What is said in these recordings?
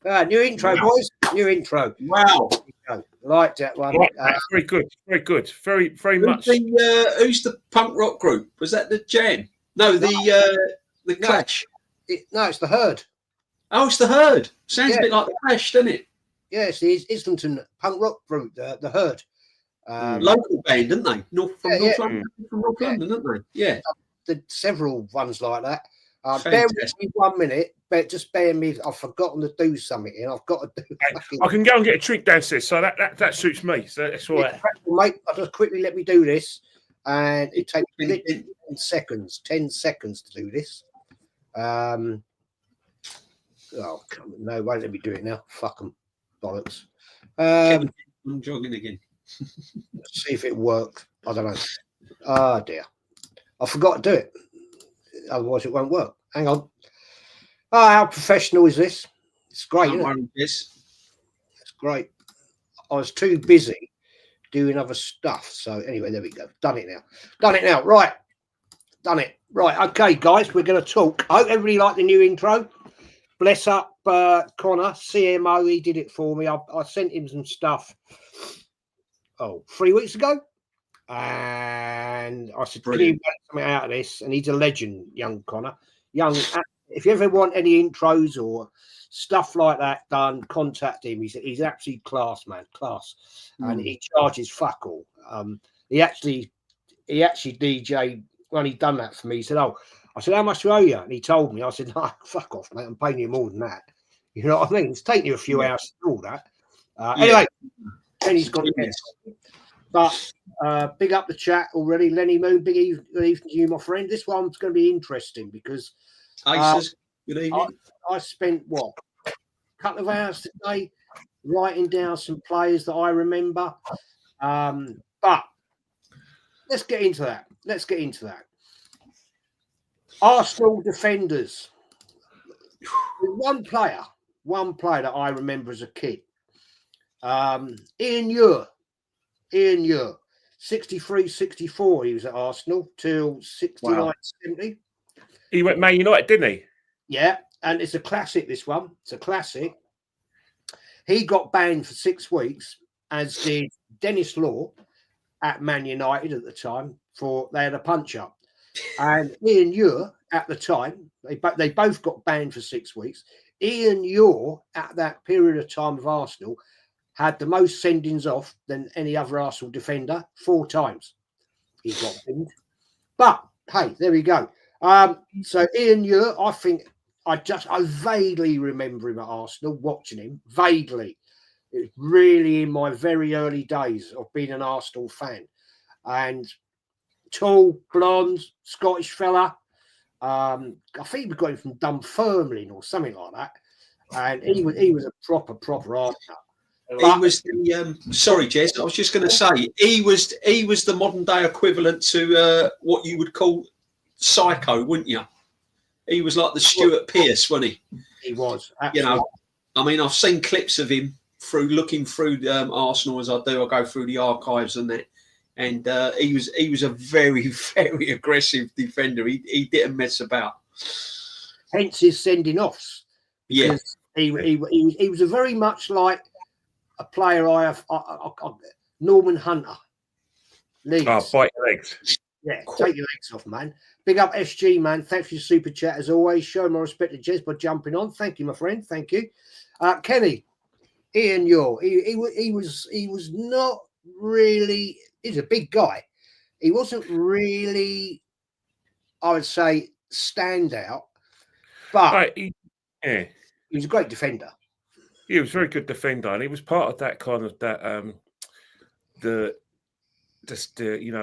New intro, boys. New intro. Wow. Liked that one. Very good. Very good. Very much. Who's the punk rock group? Was that the Jam? No, the Clash. It's the Herd. Oh, it's the Herd. Sounds a bit like the Clash, doesn't it? Yeah, it's the Islington punk rock group, the Herd. Local band, didn't they? From North London, didn't they? Yeah. There's several ones like that. Bear with me 1 minute, but just bear me. I've forgotten to do something, and I've got to do. I can go and get a drink downstairs, so that suits me. So that's all right. Mate, I'll just quickly let me do this, and it takes 10 seconds. 10 seconds to do this. Oh, no, won't let me do it now. Fuck them, bollocks. I'm jogging again. Let's see if it worked. I don't know. Oh dear, I forgot to do it. Otherwise, it won't work. Hang on. Oh, how professional is this? It's great, isn't it? It's great. I was too busy doing other stuff. So anyway, there we go. Done it now. Right. Done it. Right. Okay, guys, we're going to talk. I hope everybody liked the new intro. Bless up Connor, CMO. He did it for me. I sent him some stuff 3 weeks ago. And I said, can you make something out of this? And he's a legend, young Connor. If you ever want any intros or stuff like that done, contact him. He's absolutely class, man, class. And he charges fuck all. He actually DJ when he done that for me. He said, I said, how much do I owe you? And he told me. I said, no, fuck off, mate. I'm paying you more than that. You know what I mean? It's taken you a few hours to do all that. Anyway, then he's got it. But big up the chat already. Lenny Moon, big evening to you, my friend. This one's going to be interesting because Aces, good evening. I spent a couple of hours today writing down some players that I remember. But let's get into that. Arsenal defenders. One player that I remember as a kid. Ian Ure, 63-64, he was at Arsenal till 69-70. He went Man United, didn't he? Yeah, and it's a classic, this one. It's a classic. He got banned for 6 weeks, as did Dennis Law at Man United at the time, they had a punch-up. And Ian Ure, at the time, they both got banned for 6 weeks. Ian Ure, at that period of time of Arsenal, had the most sendings off than any other Arsenal defender 4 times. He got pinned. But, hey, there we go. So Ian Ure, I think I vaguely remember him at Arsenal, watching him, vaguely. It was really in my very early days of being an Arsenal fan. And tall, blonde, Scottish fella. I think we got him from Dunfermline or something like that. And he was a proper Arsenal. He was the sorry, Jez. I was just going to say he was the modern day equivalent to what you would call Psycho, wouldn't you? He was like the Stuart Pearce, wasn't he? He was. Absolutely. You know, I mean, I've seen clips of him looking through Arsenal as I do. I go through the archives and that, and he was a very, very aggressive defender. He didn't mess about. Hence his sending offs. Yeah, he was a very much like a player Norman Hunter. Leeds. Oh, bite your legs. Yeah, take your legs off, man. Big up SG, man. Thanks for your super chat as always. Show my respect to Jez by jumping on. Thank you, my friend. Thank you. Kenny, Ian Ure. He was not really. He's a big guy. He wasn't really, I would say, standout, but he was a great defender. He was a very good defender, and he was part of that kind of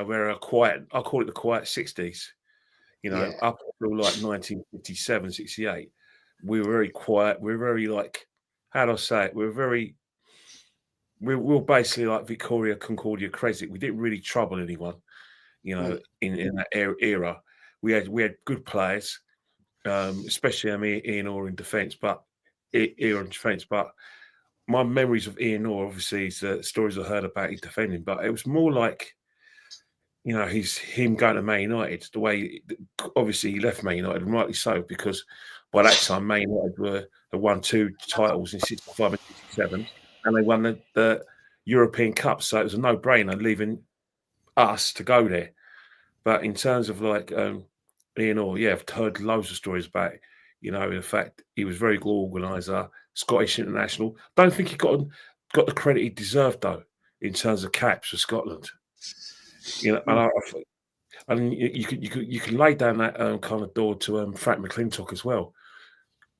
where I call it the quiet 60s, up until like 1957, 68. We were very quiet. We were very how do I say it? We were basically like Victoria Concordia Crescent. We didn't really trouble anyone, in that era. We had good players, especially Ian Orr in defence, but my memories of Ian Orr, obviously, is the stories I heard about his defending. But it was more like, you know, him going to Man United, the way, obviously he left Man United, and rightly so, because by that time Man United had won 2 titles in 65 and 67, and they won the European Cup, so it was a no-brainer leaving us to go there. But in terms of like Ian Orr, yeah, I've heard loads of stories about, you know, the fact he was very good organiser, Scottish international. Don't think he got the credit he deserved though, in terms of caps for Scotland. You know, and you can lay down that kind of door to Frank McLintock as well,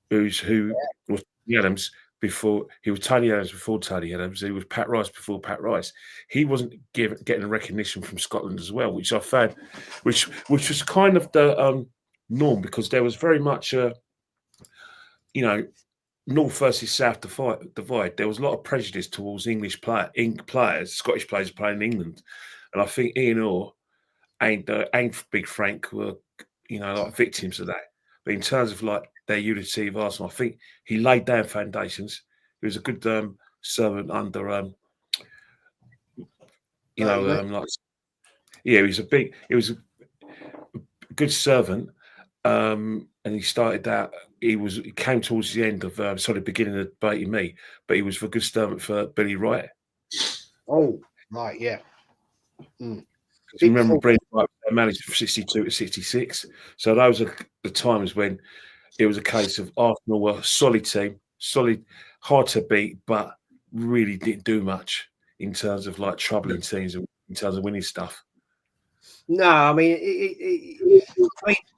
who was Tony Adams before he was Tony Adams before Tony Adams. He was Pat Rice before Pat Rice. He wasn't getting recognition from Scotland as well, which I found, which was kind of the norm, because there was very much you know, North versus South divide. There was a lot of prejudice towards English players, Scottish players playing in England, and I think Ian Orr and Big Frank were, you know, like victims of that. But in terms of like their unity of Arsenal, I think he laid down foundations. He was a good servant under, you know, like, yeah, he was a good servant, and he started out. He came towards the end of the beginning of Bertie Mee, but he was a good servant for Billy Wright. Oh, right, yeah. Remember, Brent Wright managed from 62 to 66. So those are the times when it was a case of Arsenal were a solid team, solid, hard to beat, but really didn't do much in terms of like troubling teams and in terms of winning stuff. No, I mean,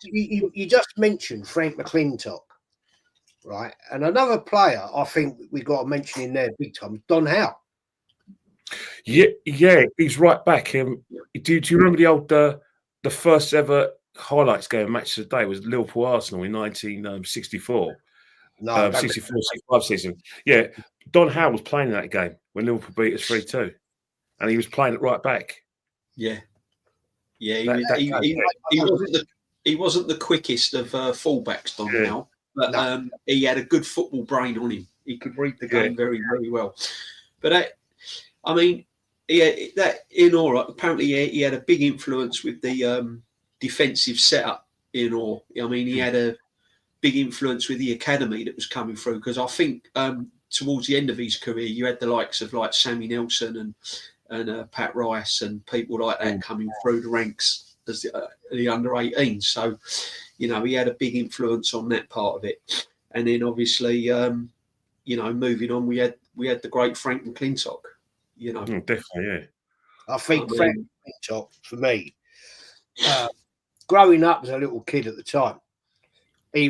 you just mentioned Frank McLintock, right? And another player I think we got to mention in there big time, Don Howe. Yeah, he's right back. Do you remember the old the first ever highlights game match of the day was Liverpool Arsenal in 1964? No, 64-65 season. Yeah, Don Howe was playing in that game when Liverpool beat us 3-2, and he was playing it right back. Yeah, he wasn't the quickest of fullbacks, Don Howe, but he had a good football brain on him. He could read the game very, very well. But I mean, in Orr, apparently he had a big influence with the defensive setup in Orr. I mean, he had a big influence with the academy that was coming through, because I think towards the end of his career, you had the likes of like Sammy Nelson and Pat Rice and people like that coming through the ranks as the under-18. So, you know, he had a big influence on that part of it. And then obviously, you know, moving on, we had the great Frank McLintock. You know, definitely, yeah. I think Frank McLintock, for me, growing up as a little kid at the time, he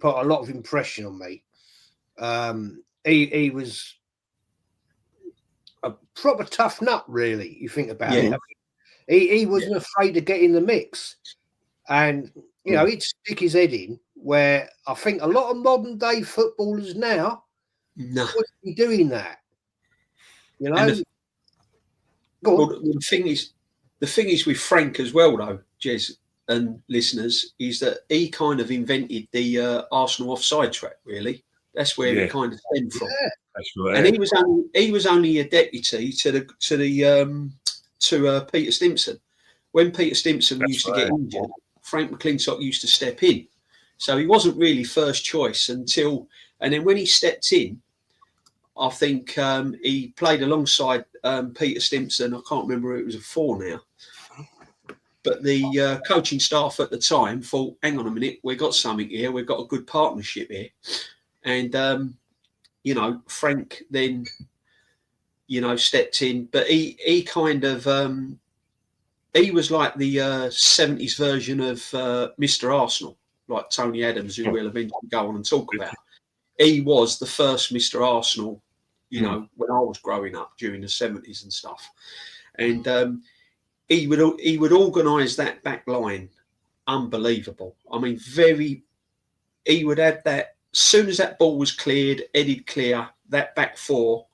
put a lot of impression on me. He was a proper tough nut, really. You think about it. I mean, he wasn't afraid to get in the mix, and you know, he'd stick his head in. Where I think a lot of modern day footballers now wouldn't be doing that. You know. The thing is with Frank as well, though, Jez and listeners, is that he kind of invented the Arsenal offside trap. Really, that's where it kind of stemmed from. Yeah. That's right. And he was only a deputy to Peter Simpson. When Peter Simpson used to get injured, Frank McLintock used to step in. So he wasn't really first choice and then when he stepped in, I think he played alongside Peter Simpson. I can't remember who it was for now. But the coaching staff at the time thought, hang on a minute, we've got something here. We've got a good partnership here. And, you know, Frank then, you know, stepped in. But he kind of, he was like the 70s version of Mr. Arsenal, like Tony Adams, who we'll eventually go on and talk about. He was the first Mr. Arsenal, you know, when I was growing up during the 70s and stuff. And he would organise that back line, unbelievable. I mean, he would add that, as soon as that ball was cleared, headed clear, that back four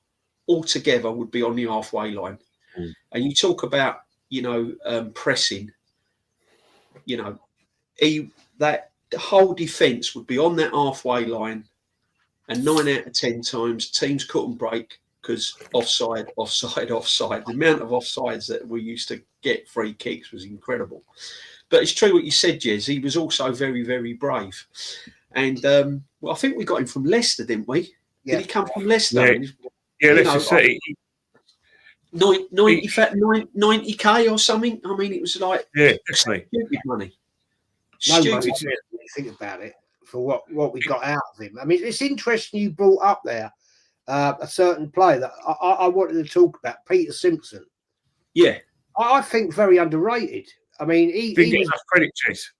altogether would be on the halfway line. And you talk about, you know, pressing, you know, that the whole defence would be on that halfway line, and 9 out of 10 times teams couldn't break because offside. The amount of offsides that we used to get free kicks was incredible. But it's true what you said, Jez. He was also very, very brave. And I think we got him from Leicester, didn't we? Yeah. Did he come from Leicester? Yeah, Leicester City. 90k or something. I mean, it was like definitely stupid money. No Stupid. money, when you think about it, for what we got out of him. I mean, it's interesting you brought up there a certain player that I wanted to talk about, Peter Simpson. Yeah, I think very underrated. I mean, he didn't get was enough credit, Chase.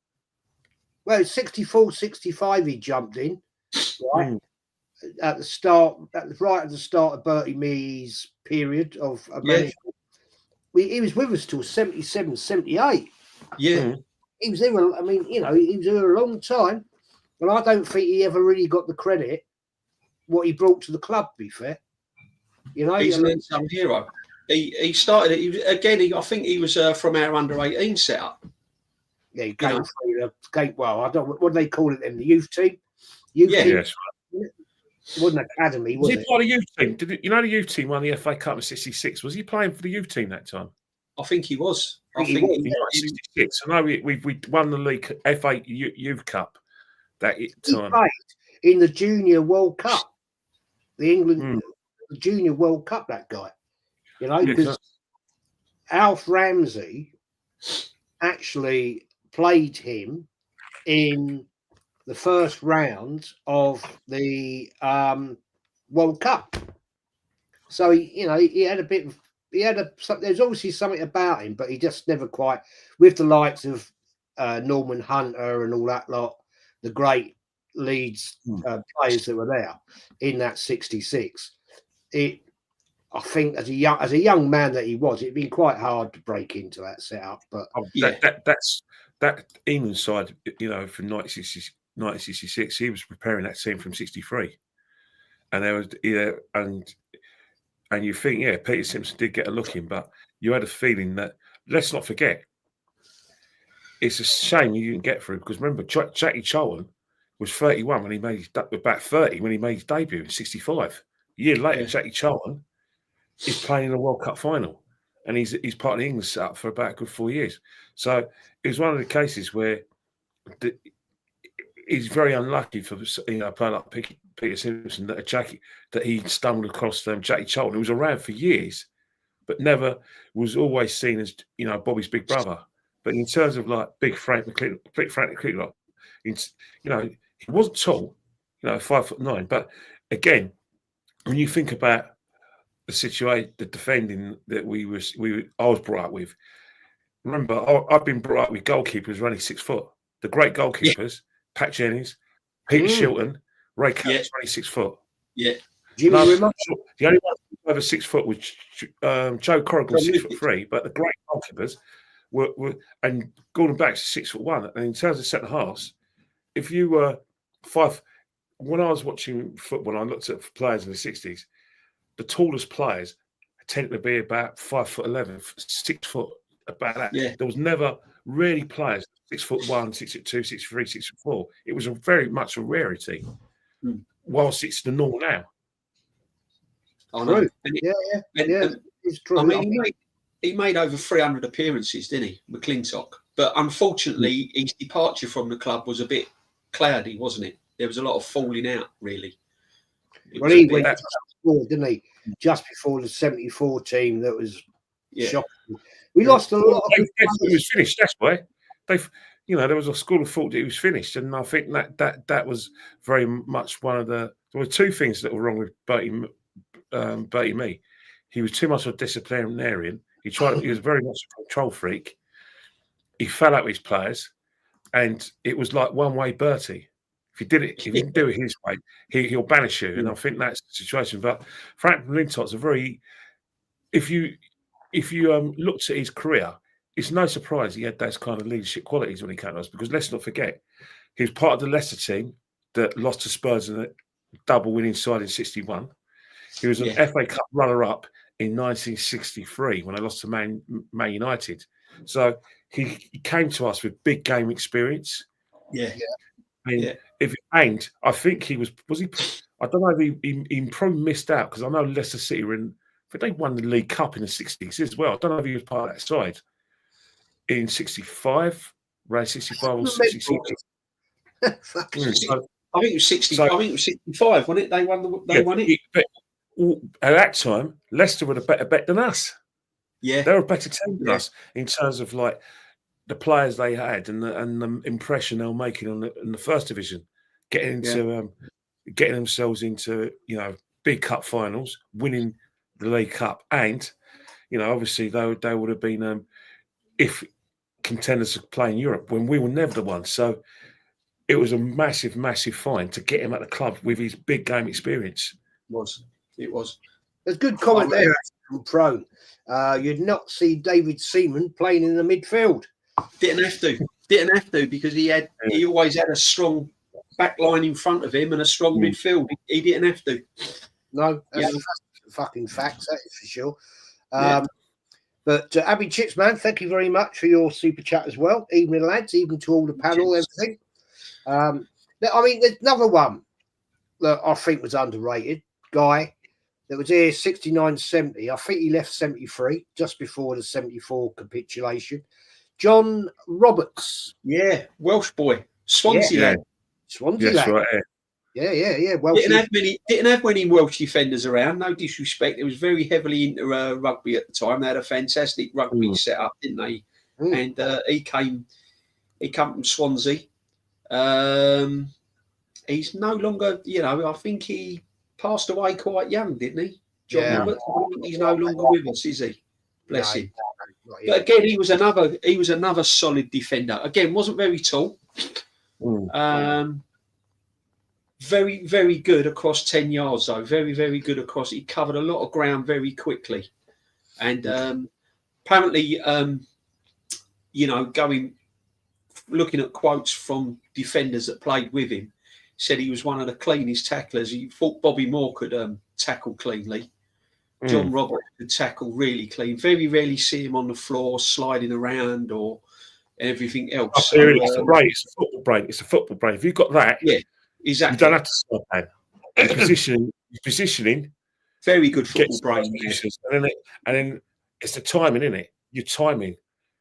well, 64, 65. He jumped in right at the start, right at the start of Bertie Mee's period of management. He was with us till 77, 78. Yeah. He was there. I mean, he was there a long time, but I don't think he ever really got the credit what he brought to the club. To be fair, he's an unsung hero. He started. I think he was from our under-18 setup. Yeah, he came through the gate. Well, I don't. What do they call it then? The youth team. Team. Yes. It wasn't academy, was he it? part of the youth team? Did the youth team won the FA Cup in '66? Was he playing for the youth team that time? I think he was. I think he was. 66. I know we won the league FA Youth Cup that time. He played in the Junior World Cup, the England Junior World Cup. That guy, because Alf Ramsey actually played him in the first round of the World Cup. So he had a bit of. There's obviously something about him, but he just never quite, with the likes of Norman Hunter and all that lot, the great Leeds players that were there in that 66. I think as a young man that he was, it'd been quite hard to break into that setup. But that England side, from 1966, he was preparing that team from 63, and there was and you think, Peter Simpson did get a look in, but you had a feeling that, let's not forget, it's a shame you didn't get through, because remember, Jackie Charlton was 31 when he made about 30 when he made his debut in 65. A year later, Jackie Charlton is playing in a World Cup final, and he's part of the England setup for about a good 4 years. So it was one of the cases where he's very unlucky for a player like Peter Simpson that he stumbled across Jackie Charlton, who was around for years, but never was always seen as Bobby's big brother. But in terms of like big Frank McLintock, he wasn't tall, 5'9". But again, when you think about the situation, the defending that I was brought up with. Remember, I've been brought up with goalkeepers running 6 foot. The great goalkeepers, Pat Jennings, Peter Shilton, Ray Campbell, 26 foot. Yeah. The only one over 6 foot was Joe Corrigan, 6'3", but the great goalkeepers were and Gordon Banks is 6'1". And in terms of centre halves, if you were when I was watching football, I looked at players in the 60s. The tallest players tended to be about 5'11", 6 foot, about that. Yeah. There was never really players 6'1", 6'2", 6'3", 6'4". It was very much a rarity, whilst it's the normal now. I know. It's true. I mean, he made over 300 appearances, didn't he, McLintock? But unfortunately, his departure from the club was a bit cloudy, wasn't it? There was a lot of falling out, really. Well, he went didn't he? Just before the 74 team, that was shocking. We lost a lot. He was finished. That's why there was a school of thought that he was finished, and I think that was very much one of the. There were two things that were wrong with Bertie Mee. He was too much of a disciplinarian. He was very much a control freak. He fell out with his players, and it was like one-way Bertie. If you didn't do it his way, he'll banish you. And I think that's the situation. But Frank McLintock's a very. If you looked at his career, it's no surprise he had those kind of leadership qualities when he came to us, because let's not forget, he was part of the Leicester team that lost to Spurs in a double winning side in 61. He was an FA Cup runner-up in 1963 when they lost to Man United. So he came to us with big game experience. Yeah. I think he was he? I don't know if he probably missed out because I know Leicester City were in. But they won the League Cup in the 60s as well. I don't know if he was part of that side in 65, around 65 or 66. So, I think it was 60. I think it was 65, wasn't it? They won it. But at that time, Leicester were a better bet than us. Yeah, they were a better team than us in terms of like the players they had and the impression they were making in the first division, getting themselves into big cup finals, winning the League Cup, and obviously they would have been if contenders playing Europe when we were never the ones. So it was a massive, massive find to get him at the club with his big game experience. It was. There's good comment there from Prone. You'd not see David Seaman playing in the midfield. Didn't have to because he always had a strong back line in front of him and a strong midfield. He didn't have to. No, that's fucking facts, that is for sure. But Abby Chips, man, thank you very much for your super chat as well. Evening, lads, even to all the panel, everything. I mean, there's another one that I think was underrated. Guy that was here 69-70. I think he left 73, just before the 74 capitulation. John Roberts. Yeah, Welsh boy. Swansea lad. Swansea lad. Right. Yeah. Welsh. Didn't have many Welsh defenders around. No disrespect. It was very heavily into rugby at the time. They had a fantastic rugby set up, didn't they? And he came from Swansea. He's no longer, I think he passed away quite young, didn't he? John Roberts. I think he's no longer with us, is he? Bless him. But again, he was another solid defender. Again, wasn't very tall. Very, very good across 10 yards, though. Very, very good across. He covered a lot of ground very quickly. And apparently, looking at quotes from defenders that played with him, said he was one of the cleanest tacklers. He thought Bobby Moore could tackle cleanly. John Roberts could tackle really clean. Very rarely see him on the floor sliding around or everything else. It's a football brain. It's a football brain. If you've got that, exactly. You don't have to stop that. Positioning. Very good football brain. And then it's the timing, isn't it? Your timing.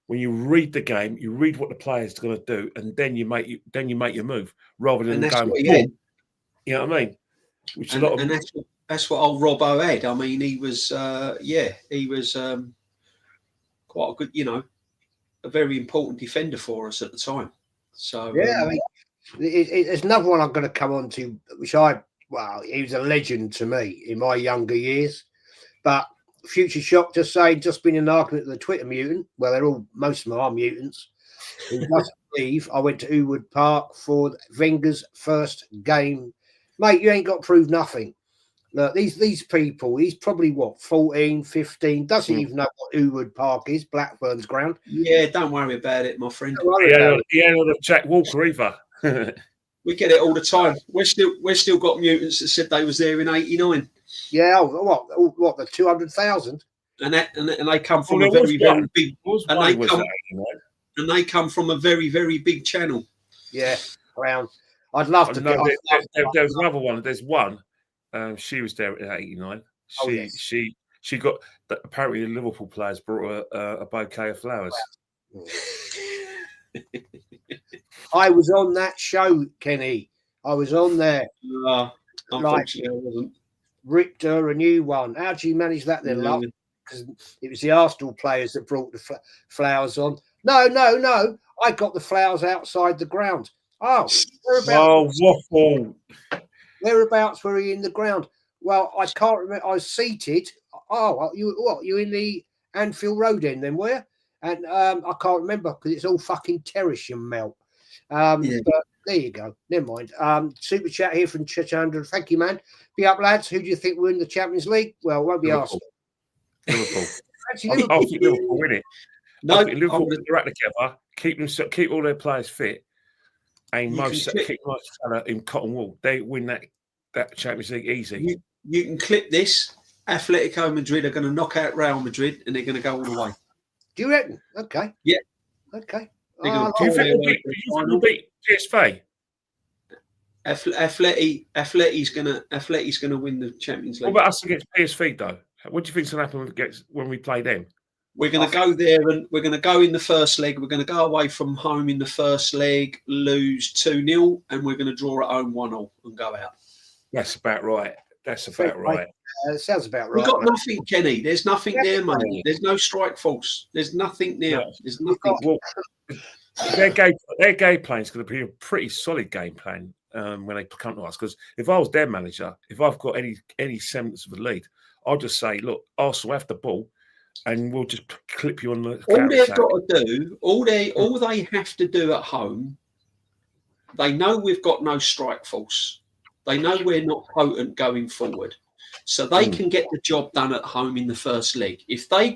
When you read the game, you read what the player's going to do, and then you make your move rather than going. You know what I mean? Which that's what old Robbo had. I mean, he was quite a good, a very important defender for us at the time. So I mean, there's another one I'm going to come on to, which he was a legend to me in my younger years. But Future Shock just been in an argument with the Twitter mutant. Well, most of them are mutants. He doesn't believe I went to Ewood Park for Wenger's first game. Mate, you ain't got to prove nothing. Look, these people, he's probably 14, 15, doesn't even know what Ewood Park is, Blackburn's ground. Yeah, don't worry about it, my friend. He ain't on a Jack Walker either. We get it all the time. We're still got mutants that said they was there in '89. Yeah, what the 200,000? And they come from a very, very big. And they come from a very, very big channel. Yeah, Crown. I'd love to. There's another one. There's one. She was there in '89. She got. Apparently, the Liverpool players brought her a bouquet of flowers. I was on that show, Kenny. I was on there. Unfortunately, I wasn't. Ripped her a new one. How'd you manage that then, love? Because it was the Arsenal players that brought the flowers on. No. I got the flowers outside the ground. Oh, waffle. Whereabouts were you in the ground? Well, I can't remember. I was seated. Oh, you in the Anfield Road end then, were you? And I can't remember because it's all fucking terrace, you melt. But there you go. Never mind. Super chat here from Chichandra. Thank you, man. Be up, lads. Who do you think win the Champions League? Well, won't be Arsenal. Liverpool. Actually, I think Liverpool win it. No, Liverpool get together, keep all their players fit, and keep most in cotton wool. They win that Champions League easy. You can clip this. Atletico Madrid are going to knock out Real Madrid, and they're going to go all the way. Do you reckon? Okay. Yeah. Okay. Do you think we'll beat PSV? Atleti's gonna win the Champions What League. about us against PSV though? What do you think's going to happen when we play them? We're going to go there and we're going to go in the first leg. We're going to go away from home in the first leg, lose 2-0, and we're going to draw at home 1-0 and go out. That's about right. That's about right. Sounds about right. We've got nothing, Kenny. There's nothing there, mate. There's no strike force. There's nothing there. No. There's nothing. Well, their game plan is going to be a pretty solid game plan when they come to us. Because if I was their manager, if I've got any semblance of a lead, I'll just say, look, Arsenal have the ball, and we'll just clip you on the. All they've got to do, all they have to do at home, they know we've got no strike force. They know we're not potent going forward, so they can get the job done at home in the first leg. If they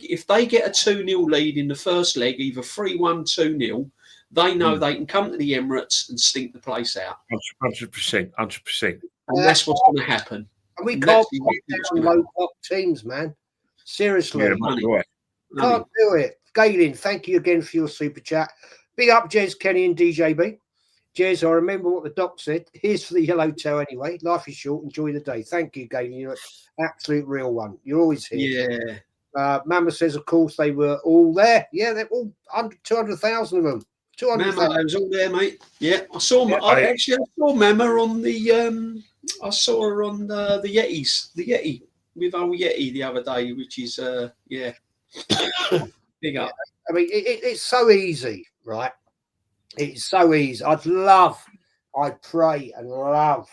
get a 2-0 lead in the first leg, either 3-1, 2-0, they know they can come to the Emirates and stink the place out. 100%. And that's what's going to happen. And we can't put down low-top teams, man. Seriously. Yeah, right. Can't do it. Galen, thank you again for your super chat. Big up, Jez, Kenny and DJB. Jez, I remember what the doc said. Here's for the yellow toe anyway. Life is short. Enjoy the day. Thank you, Galen. You're an absolute real one. You're always here. Yeah. Mama says, of course, they were all there. Yeah, they're all 200,000 of them. 200,000. Mama was all there, mate. Yeah, I saw. Yeah, I saw Mama on the. I saw her on the Yetis, the Yeti with old Yeti the other day, which is yeah, big up. I mean, it's so easy, right? It's so easy. I'd pray and love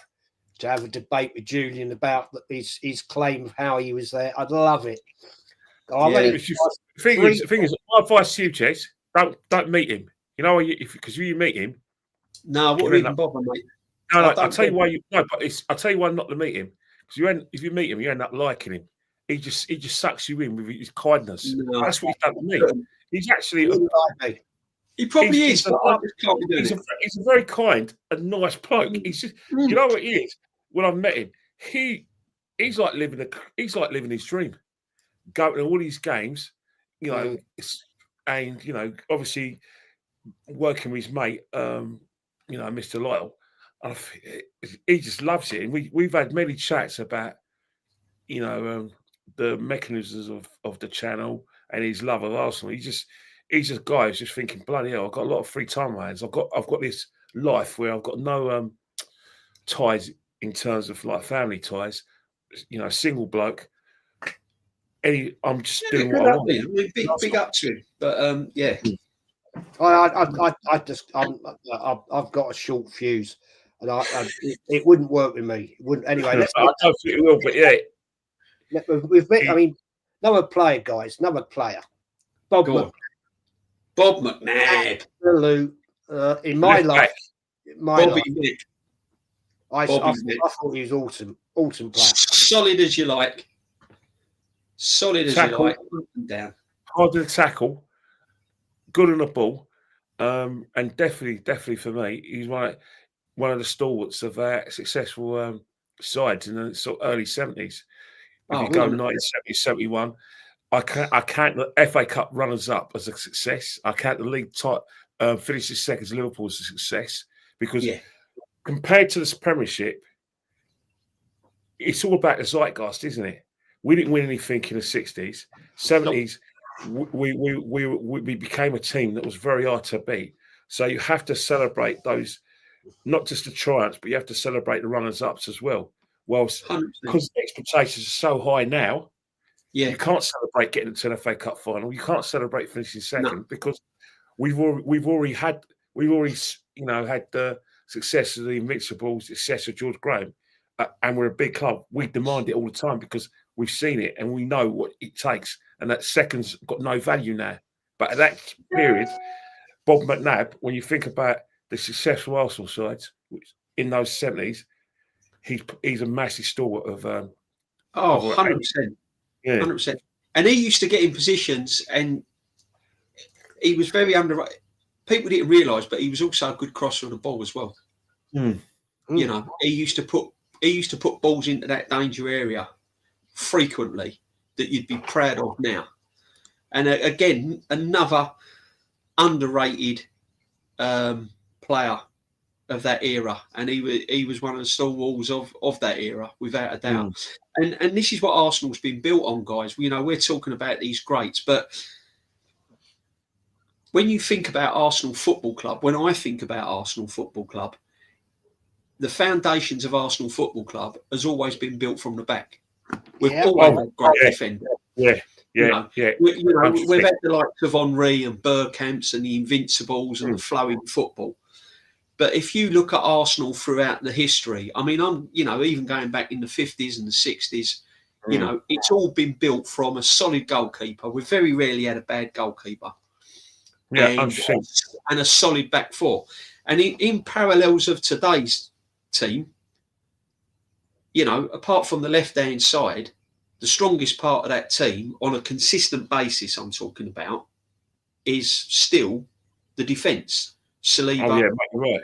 to have a debate with Julian about his claim of how he was there. I'd love it. The thing is, my advice to you, Jez, don't meet him. You know, because you meet him. No, what even bother, mate? No, I'll tell you why. I'll tell you why not to meet him. Because if you meet him, you end up liking him. He just sucks you in with his kindness. No, that's what he's done to me. He's actually. He probably is. But I just can't be doing it. He's a very kind and nice bloke. He's just, you know what he is. When I've met him, he's like living his dream. Going to all these games, you know, and you know, obviously working with his mate, you know, Mr. Lytle. He just loves it, and we've had many chats about, you know, the mechanisms of the channel and his love of Arsenal. He's a guy who's just thinking, bloody hell, I've got a lot of free time on my hands. I've got this life where I've got no ties in terms of like family ties. You know, single bloke. I'm just doing what I want. Big up to him, but yeah. I've got a short fuse, and it wouldn't work with me. It wouldn't anyway. I don't think it will, but yeah. We've met, I mean, another player, guys. Another player. Bob McNab. Absolute. In my life, I thought he was awesome player. Solid as you like. Solid as you like. Down. Hard to tackle. Good on the ball. And definitely for me, he's one of the stalwarts of successful sides in the sort of early 70s. If you go 1970, 71, I count the FA Cup runners-up as a success. I count the league finishes second to Liverpool as a success because compared to this Premiership, it's all about the zeitgeist, isn't it? We didn't win anything in the 60s, 70s. We became a team that was very hard to beat. So you have to celebrate those, not just the triumphs, but you have to celebrate the runners-ups as well. Whilst because the expectations are so high now, you can't celebrate getting to an FA Cup final. You can't celebrate finishing second because we've already had the success of the Invincibles, the success of George Graham, and we're a big club. We demand it all the time because we've seen it and we know what it takes. And that second's got no value now. But at that period, Bob McNab, when you think about the successful Arsenal sides in those 70s, he's a massive stalwart of 100%. Yeah. 100%. And he used to get in positions and he was very underrated. People didn't realise, but he was also a good crosser of the ball as well. You know, he used to put balls into that danger area frequently that you'd be proud of now. And again, another underrated player of that era, and he was one of the stalwarts of that era, without a doubt. And this is what Arsenal's been built on, guys. You know, we're talking about these greats, but when you think about Arsenal Football Club, when I think about Arsenal Football Club, the foundations of Arsenal Football Club has always been built from the back. We've always had great defenders. We've had the likes of Henry and Bergkamps and the Invincibles and the flowing football. But if you look at Arsenal throughout the history, I mean, even going back in the 50s and the 60s, you know, it's all been built from a solid goalkeeper. We've very rarely had a bad goalkeeper. And a solid back four. And in parallels of today's team, you know, apart from the left-hand side, the strongest part of that team on a consistent basis, I'm talking about, is still the defence. Saliba,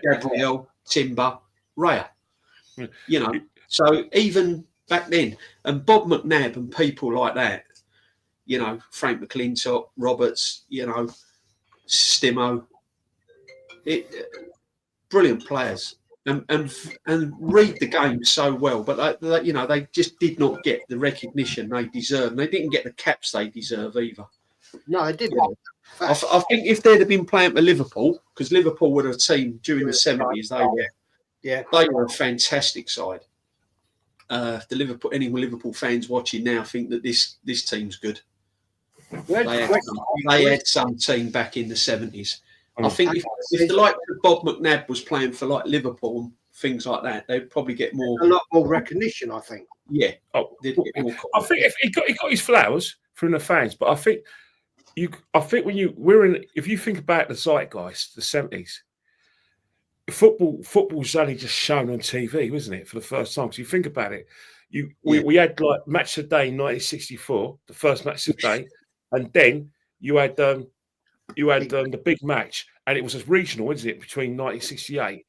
Gabriel, Timber, Raya. You know, so even back then, and Bob McNab and people like that, you know, Frank McLintock, Roberts, you know, Stimo, brilliant players, and read the game so well, but you know, they just did not get the recognition they deserve. They didn't get the caps they deserve either. No, they didn't. I think if they'd have been playing for Liverpool, because Liverpool were a team during the 70s, they were a fantastic side. Any Liverpool fans watching now think that this team's good. They had some team back in the 70s. I think if the like of Bob McNab was playing for like Liverpool and things like that, they'd probably get a lot more recognition. I think. Yeah. I think if he got his flowers from the fans, but I think if you think about the zeitgeist, the 70s, football's only just shown on TV, wasn't it, for the first time? So you think about it, we had like Match of the Day in 1964, the first Match of the Day, and then you had the big match, and it was a regional, wasn't it, between 1968,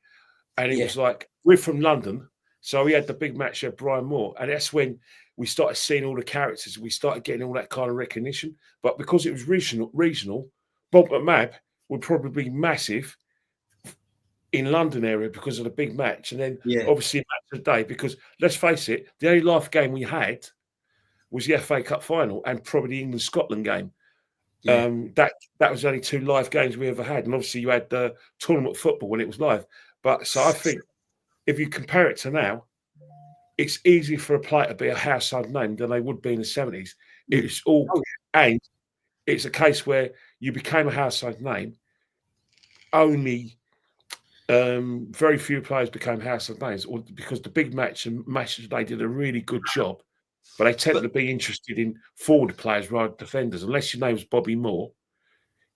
and it was like, we're from London, so we had the big match at Brian Moore, and that's when we started seeing all the characters. We started getting all that kind of recognition. But because it was regional, Bob McNab would probably be massive in London area because of the big match. And then obviously Match of the Day, because let's face it, the only live game we had was the FA Cup final and probably the England-Scotland game. Yeah. That was the only two live games we ever had. And obviously you had the tournament football when it was live. But so I think if you compare it to now, it's easy for a player to be a household name than they would be in the 70s. It's all, and it's a case where you became a household name. Only very few players became household names, or because the big match and matches they did a really good job, but they tend to be interested in forward players rather than defenders. Unless your name was Bobby Moore,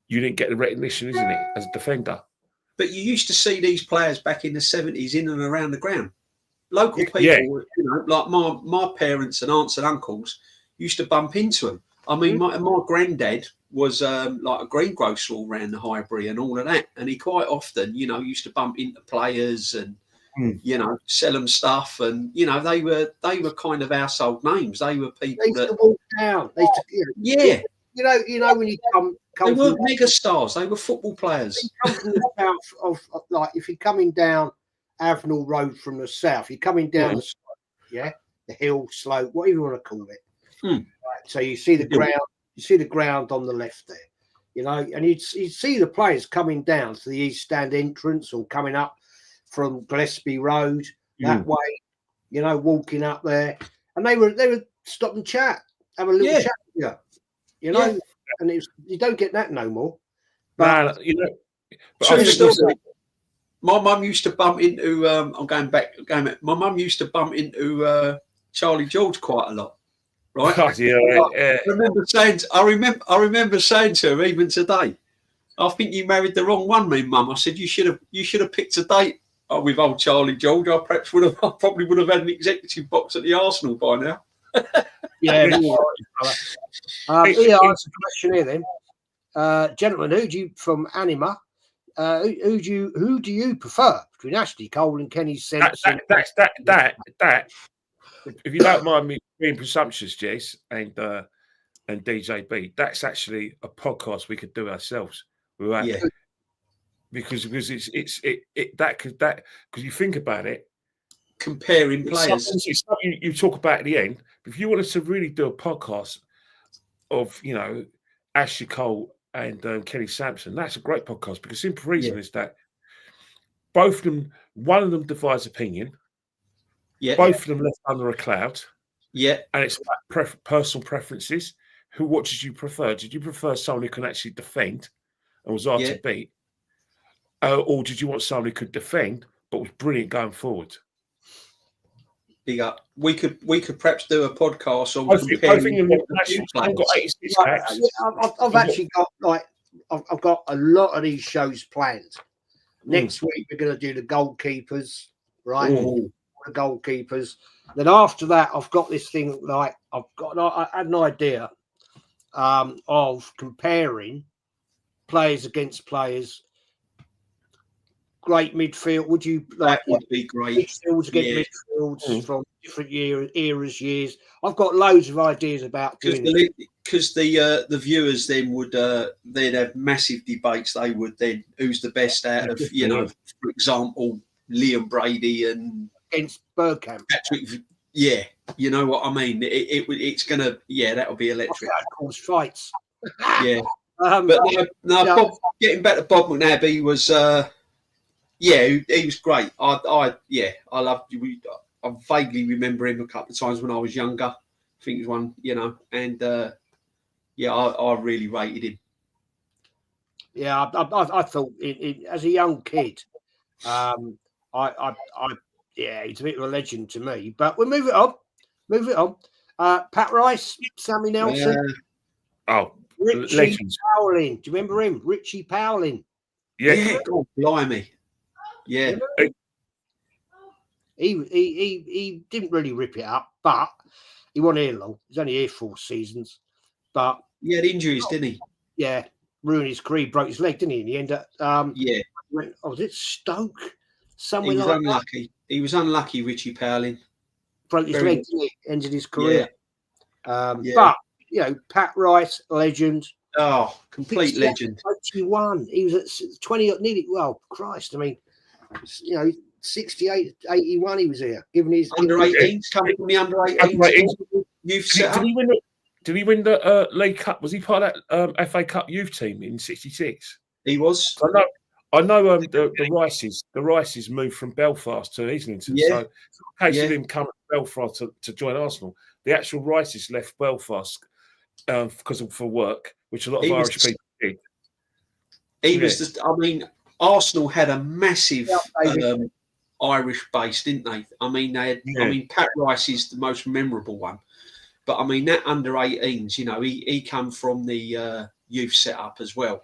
you didn't get the recognition, isn't it, as a defender? But you used to see these players back in the 70s in and around the ground. Local people, you know, like my parents and aunts and uncles used to bump into them. I mean, my granddad was like a greengrocer all around the Highbury and all of that. And he quite often, you know, used to bump into players and, you know, sell them stuff. And, you know, they were kind of household names. They were people they used to walk down. They used to, You know, when you come they weren't mega stars. They were football players. You come from the south of like, if you're coming down Avenel Road from the south, you're coming down the hill, slope, whatever you want to call it. Right, so you see the ground on the left there, you know, and you'd see the players coming down to the East Stand entrance or coming up from Gillespie Road that way, you know, walking up there, and they would stop and chat, have a little chat with you know, and you don't get that no more. But you know, my mum used to bump into. My mum used to bump into Charlie George quite a lot, right? I remember saying to her even today, I think you married the wrong one, me mum. I said you should have picked a date with old Charlie George. I probably would have had an executive box at the Arsenal by now. Here, answer the question here then, gentlemen. Who do you from Anima? Who do you prefer between Ashley Cole and Kenny Simpson? That. If you don't mind me being presumptuous, Jess and DJB, that's actually a podcast we could do ourselves. because because you think about it, comparing players. It's something you talk about at the end. But if you wanted to really do a podcast of Ashley Cole and Kenny Sampson, that's a great podcast because the simple reason is that both of them, one of them divides opinion. Yeah. Both of them left under a cloud. Yeah. And it's about personal preferences. What did you prefer? Did you prefer someone who can actually defend and was hard to beat? Or did you want someone who could defend but was brilliant going forward? Big up. We could perhaps do a podcast on I've actually got I've got a lot of these shows planned. Next week we're going to do the goalkeepers, right? The goalkeepers. Then after that, I've got this thing I had an idea of comparing players against players. Great midfield. Would you like? That would be great. Midfields against midfields from different years. I've got loads of ideas about doing it. Because the viewers then would they'd have massive debates. They would then who's the best out of for example, Liam Brady and against Bergkamp. Patrick, you know what I mean. It's gonna that'll be electric. That cause fights. Yeah, but Bob, getting back to Bob McNab, he was he was great. I loved you. I vaguely remember him a couple of times when I was younger. I think it was one, and I really rated him. Yeah, I thought as a young kid, he's a bit of a legend to me. But we'll move it on. Pat Rice, Sammy Nelson. Richie legends. Powling. Do you remember him? Richie Powling. Yeah. God blimey. Yeah. He didn't really rip it up, but he wasn't here long. He was only here 4 seasons. But he had injuries, didn't he? Yeah. Ruined his career, broke his leg, didn't he? In the end, was it Stoke? Somewhere he was like unlucky. That. He was unlucky, Richie Powling. Broke his leg, didn't he? Ended his career. But Pat Rice, legend. Oh, complete legend. 21. He was at 20, nearly. Well, Christ, I mean, 68, 81. He was here, giving his under 18s, coming from the under 18s youth setup. Did he win the League Cup? Was he part of that FA Cup youth team in '66? He was. I know the Rices moved from Belfast to Islington. So in case of him coming to Belfast to join Arsenal, the actual Rices left Belfast for work, which a lot of Irish people did. He was just, Arsenal had a massive Irish base, didn't they? I mean, they had. I mean, Pat Rice is the most memorable one, but I mean that under 18s. He come from the youth setup as well.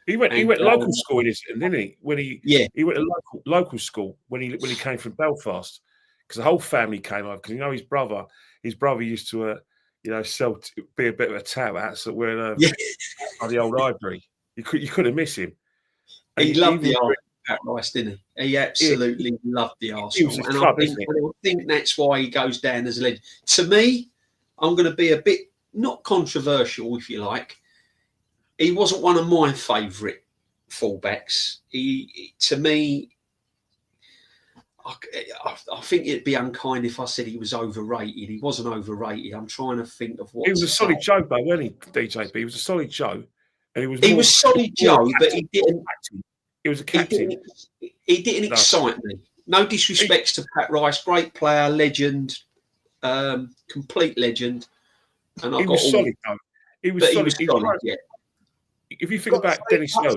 He went local school in Islington, didn't he? He went to local school when he came from Belfast, because the whole family came over. Because his brother used to be a bit of a tout out, so we're the old Ivory. You couldn't miss him. And he loved the Arsenal, Pat Rice, didn't he? He absolutely loved the Arsenal, and I think that's why he goes down as a legend. To me, I'm going to be a bit not controversial, if you like. He wasn't one of my favourite fullbacks. To me, I think it'd be unkind if I said he was overrated. He wasn't overrated. I'm trying to think of what. He was a solid Joe, though, wasn't he, DJB? He was a solid Joe. And he was solid Joe, but he didn't. He was a captain. He didn't excite me. No disrespects to Pat Rice, great player, legend, complete legend. And he was solid, though. He was solid. Yeah. If you think about Dennis Howe, I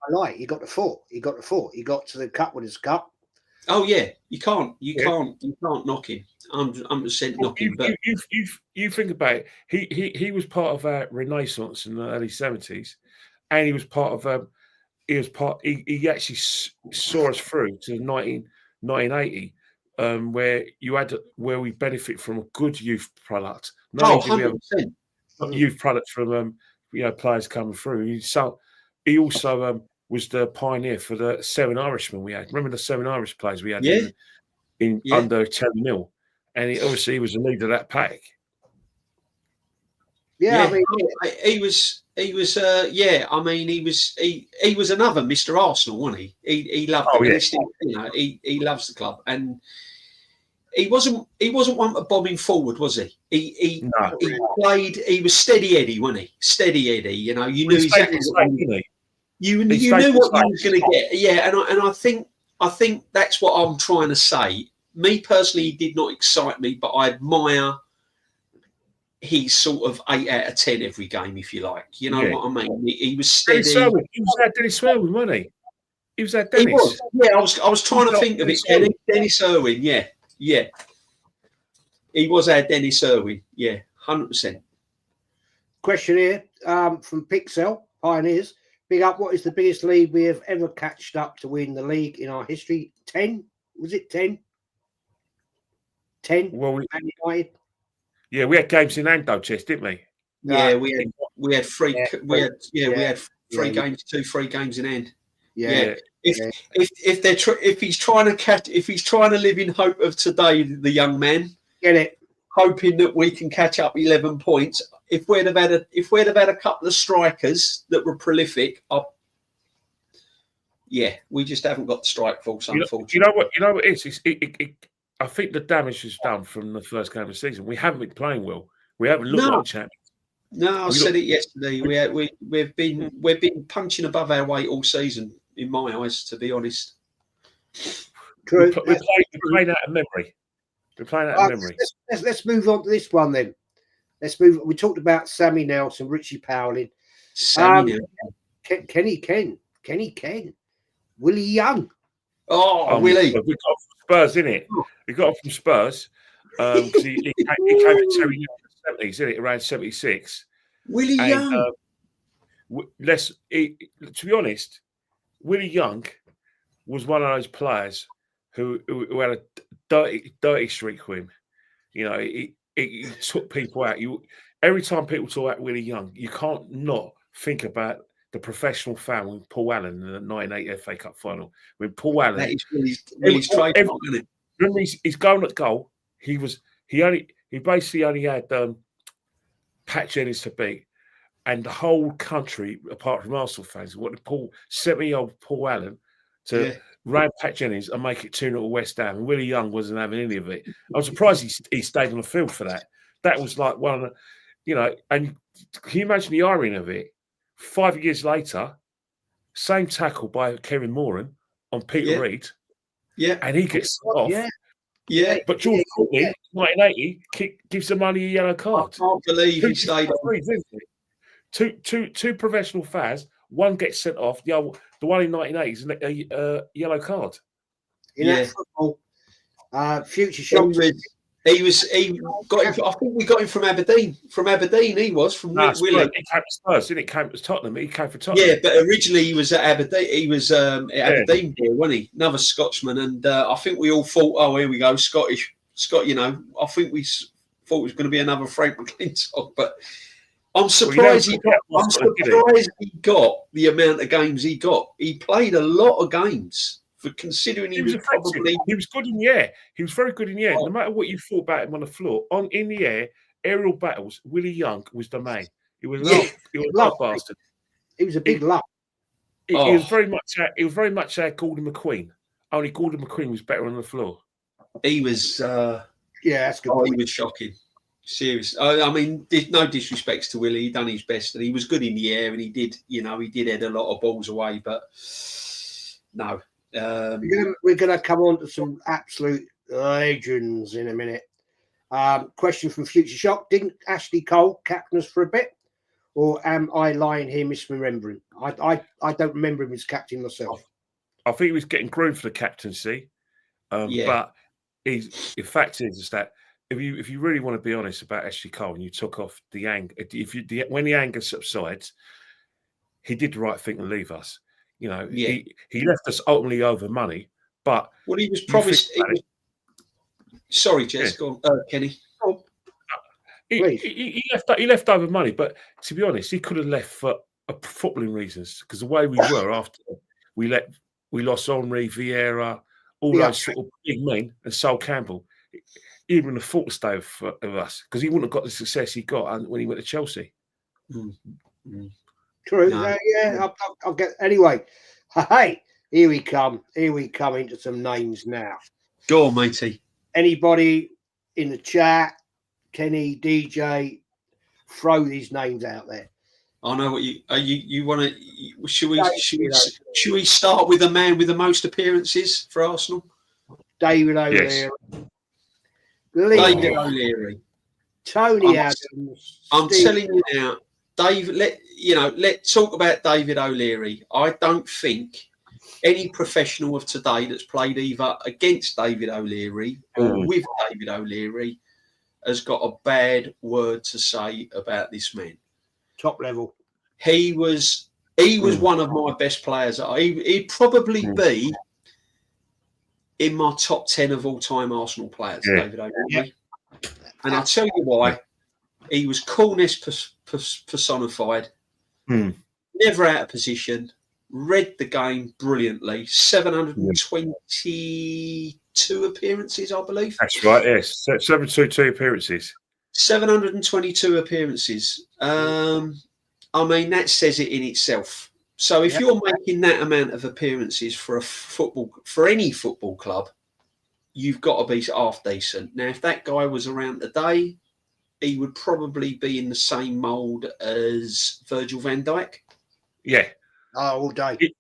like. He got the 4. He got to the Cup Winners' Cup. Oh yeah, you can't knock him. 100% knock him. But you think about it. He was part of our Renaissance in the early 70s, and he was part of he actually saw us through to 1980, where we benefit from a good youth product. 100%. Youth product from players coming through. He also was the pioneer for the 7 Irishmen we had. Remember the 7 Irish players we had in under 10 mil, and he was the leader of that pack. Yeah, I mean, he was. Yeah, I mean, he was another Mr. Arsenal, wasn't he? He loved it. And he still, he loves the club, and he wasn't one for bombing forward, was he? He played. He was steady Eddie, wasn't he? Steady Eddie. You know, you knew exactly what you knew what you was going to get. Yeah, and I think that's what I'm trying to say. Me personally, he did not excite me, but I admire his sort of 8 out of 10 every game, if you like. You know what I mean? He was steady. He was at Dennis Irwin, wasn't he? He was at Dennis. He was. Yeah, I was trying to think of it. Dennis Irwin, yeah. He was our Dennis Irwin, 100%. Question here from Pixel Pioneers. Big up. What is the biggest league we have ever catched up to win the league in our history? 10? Was it 10? 10? Well, yeah, we had games in anecdotes, didn't we? Yeah, we had three. We had 3 games, 2 free games in end. Yeah. If he's trying to live in hope of today, the young man, get it, hoping that we can catch up 11 points. If we'd have had a couple of strikers that were prolific, we just haven't got the strike force. Unfortunately, you know what it is. I think the damage is done from the first game of the season. We haven't been playing well. We haven't looked like champions. No, I said it yesterday. We've been punching above our weight all season, in my eyes, to be honest. True. We're playing out of memory. We're playing out of memory. Let's move on to this one then. Let's move. We talked about Sammy Nelson, Richie Powling, Kenny Ken, Willie Young. Oh, Willie. We got Spurs, innit? We got him from Spurs because he came to Terry in the 70s, innit? Around 76. Willie Young. To be honest, Willie Young was one of those players who had a dirty streak with him. You know, he took people out. Every time people talk about Willie Young, you can't not think about the professional foul with Paul Allen in the 1980 FA Cup final. When Paul Allen, that is Willie's trademark, isn't it? Remember, he's going at goal. He basically only had Pat Jennings to beat, and the whole country, apart from Arsenal fans, wanted 70-year-old Paul Allen to round Pat Jennings and make it 2-0 West Ham. And Willie Young wasn't having any of it. I was surprised he stayed on the field for that. That was like one of the, you know. And can you imagine the irony of it? 5 years later, same tackle by Kevin Moran on Peter Reid. Yeah. And he gets off. Yeah. But George Courtney, 1980, gives the money a yellow card. I can't believe he stayed on. Two professional fouls. One gets sent off. The one in 1980 is a yellow card. In that football, future shock. I think we got him from Aberdeen. From Aberdeen, he was from Willie. He came to Spurs, didn't he? Came to Tottenham. He came for Tottenham. Yeah, but originally he was at Aberdeen. He was at Aberdeen boy, wasn't he? Another Scotsman, and I think we all thought, oh, here we go, Scott. You know, I think we thought it was going to be another Frank McLintock, but I'm surprised he got the amount of games he got. He played a lot of games. For considering he was good in the air. He was very good in the air. No matter what you thought about him on the floor, in the air, aerial battles, Willie Young was the man. He was a love bastard. He was a big love. He was very much Gordon McQueen. Only Gordon McQueen was better on the floor. He was that's good. He was shocking. Serious. I mean, no disrespects to Willie. He done his best, and he was good in the air, and he did head a lot of balls away, but no. We're going to come on to some absolute legends in a minute. Question from Future Shock. Didn't Ashley Cole captain us for a bit? Or am I lying here misremembering? I don't remember him as captain myself. I think he was getting groomed for the captaincy. But the fact is that if you really want to be honest about Ashley Cole and you took off the anger, when the anger subsides, he did the right thing to leave us. You know, he left us ultimately over money, but he was promised. Sorry, Jess, go on, Kenny. He left over money, but to be honest, he could have left for footballing reasons because the way we were after we lost Henri Vieira, all those sort of big men, and Sol Campbell. even the thought stay of us, because he wouldn't have got the success he got when he went to Chelsea. True. No. I'll get anyway. Hey, here we come into some names now. Go on, matey. Anybody in the chat, Kenny, DJ, throw these names out there. I know what you want to. Should we start with the man with the most appearances for Arsenal? David O'Leary. Yes. David O'Leary. Tony Adams. I'm telling you now, David. Let's talk about David O'Leary. I don't think any professional of today that's played either against David O'Leary or with David O'Leary has got a bad word to say about this man. Top level. He was one of my best players. He'd probably be in my top 10 of all time Arsenal players, David O'Leary. Yeah. And I'll tell you why. He was coolness personified, never out of position, read the game brilliantly. 722 appearances, I believe. That's right, yes. 722 appearances. 722 appearances. I mean, that says it in itself. So if you're making that amount of appearances for any football club, you've got to be half decent. Now, if that guy was around today, he would probably be in the same mould as Virgil van Dijk. Yeah. Oh, all day. He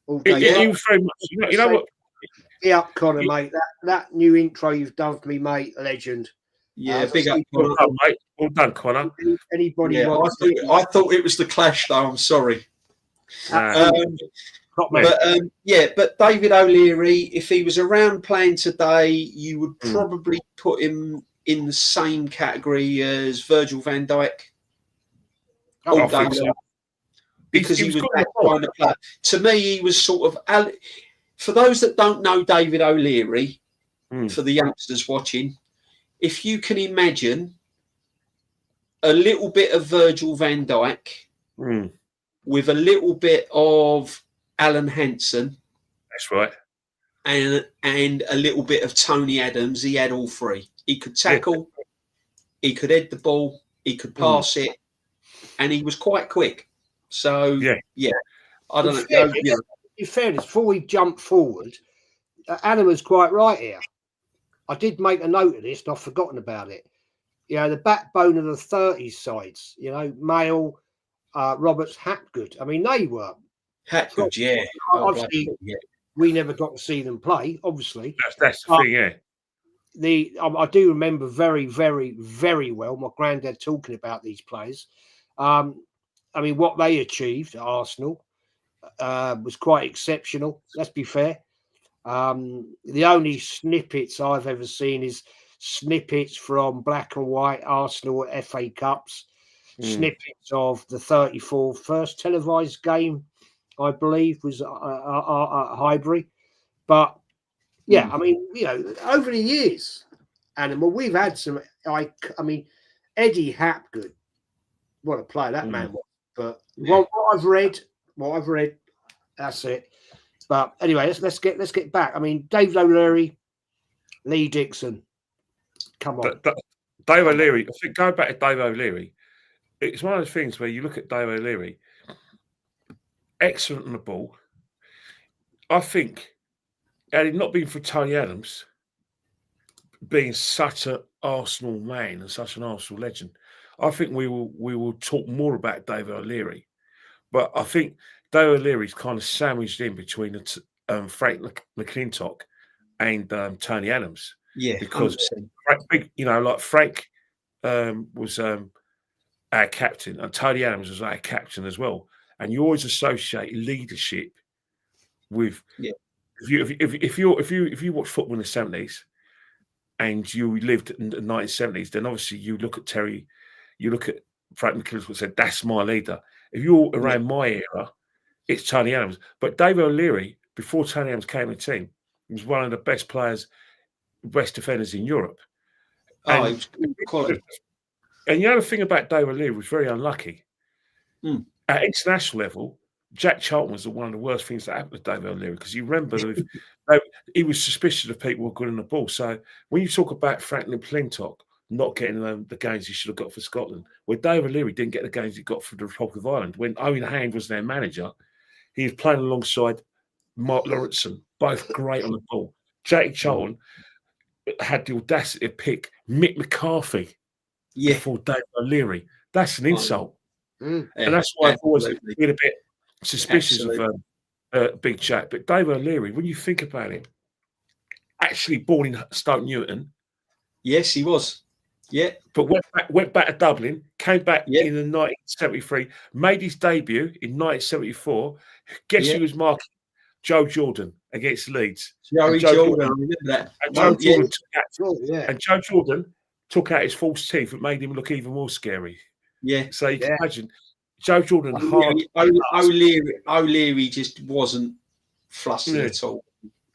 was very much, you know what? Yeah, Connor, mate. That new intro you've done for me, mate, legend. Yeah, big up, Connor. Well done, mate. Well done, Connor. Anybody? Yeah, I thought it was the Clash, though. I'm sorry. But David O'Leary, if he was around playing today, you would probably put him in the same category as Virgil van Dijk. I think so. Because he was that kind of player. To me, he was sort of. For those that don't know David O'Leary, for the youngsters watching, if you can imagine a little bit of Virgil van Dijk with a little bit of Alan Hansen. That's right. And a little bit of Tony Adams. He had all three. He could tackle, he could head the ball, he could pass it, and he was quite quick. So, I don't know. In fairness, before we jump forward, Adam was quite right here. I did make a note of this, and I've forgotten about it. You know, the backbone of the 30s sides, Mayle, Roberts, Hapgood. I mean, they were. Hapgood, yeah. Obviously, we never got to see them play, obviously. That's the thing, yeah. I do remember very, very, very well my granddad talking about these players. I mean, what they achieved at Arsenal was quite exceptional. Let's be fair. The only snippets I've ever seen is snippets from black and white Arsenal FA Cups, snippets of the 34 first televised game, I believe, was at Highbury. But yeah, I mean, over the years, Animal, we've had some. I mean, Eddie Hapgood, what a player that man was. But what I've read, that's it. But anyway, let's get back. I mean, David O'Leary, Lee Dixon. Come on, Dave O'Leary. I think going back to Dave O'Leary, it's one of those things where you look at Dave O'Leary, excellent on the ball. I think, had it not been for Tony Adams being such an Arsenal man and such an Arsenal legend, I think we will talk more about David O'Leary. But I think David O'Leary's kind of sandwiched in between Frank McLintock and Tony Adams. Yeah, because Frank was our captain and Tony Adams was our captain as well. And you always associate leadership with if you watch football in the 70s and you lived in the 1970s, then obviously you look at Terry, you look at Frank McLintock and said, that's my leader. If you're around my era, it's Tony Adams. But David O'Leary, before Tony Adams came to the team, was one of the best players, best defenders in Europe. Oh, he was quality. And the other thing about David O'Leary was very unlucky. At international level, Jack Charlton was one of the worst things that happened to David O'Leary, because you remember he was suspicious of people who were good in the ball. So when you talk about Franklin McLintock not getting the games he should have got for Scotland, where David O'Leary didn't get the games he got for the Republic of Ireland, when Owen Hand was their manager, he was playing alongside Mark Lawrenson, both great on the ball. Jack Charlton had the audacity to pick Mick McCarthy before David O'Leary. That's an insult. And that's why I've always been a bit suspicious of Big Jack. But David O'Leary, when you think about it, actually born in Stoke Newton. Yes, he was. Yeah. But went back to Dublin, came back in 1973, made his debut in 1974. Guess who was marking? Joe Jordan against Leeds. Joe Jordan, I remember that. And Joe Jordan took out his false teeth and made him look even more scary. Yeah. So you can imagine Joe Jordan O'Leary just wasn't flustered at all.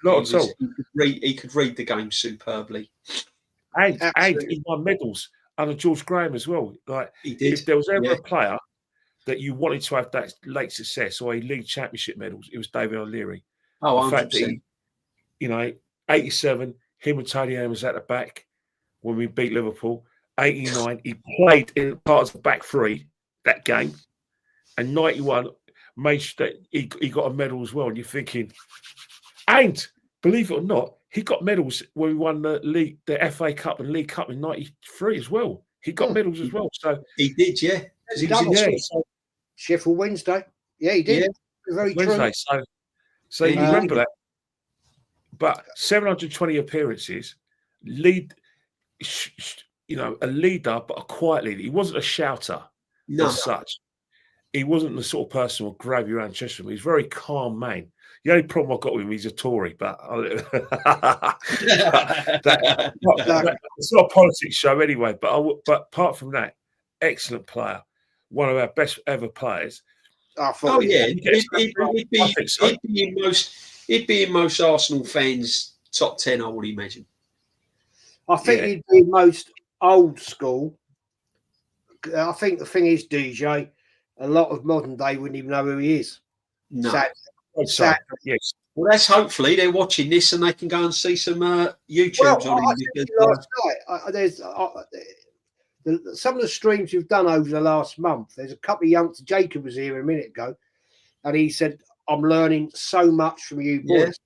Not at all. He could read the game superbly. And he won medals under George Graham as well. Like, he did. If there was ever a player that you wanted to have that late success or a league championship medals, it was David O'Leary. Oh, the fact that 87, him and Tony Allen was at the back when we beat Liverpool. 89, he played in part of the back three that game. And 91, made sure that he got a medal as well. And you're thinking, and believe it or not, he got medals when we won the league, the FA Cup and League Cup in 93 as well. He got medals as well. So he did, yeah. Sheffield Wednesday. Yeah, he did. Yeah. Very Wednesday. true. So you remember that. But 720 appearances, a leader, but a quiet leader. He wasn't a shouter as such. He wasn't the sort of person who would grab you around chest. He was a very calm man. The only problem I've got with him, he's a Tory, but it's not a politics show anyway. But apart from that, excellent player, one of our best ever players. He'd be in most Arsenal fans' top 10, I would imagine. I think he'd be most old school. I think the thing is, DJ, a lot of modern day wouldn't even know who he is. No. Exactly. Yes. Well, that's hopefully they're watching this and they can go and see some YouTubes on him. There's some of the streams you've done over the last month. There's a couple of youngsters. Jacob was here a minute ago, and he said, "I'm learning so much from you boys."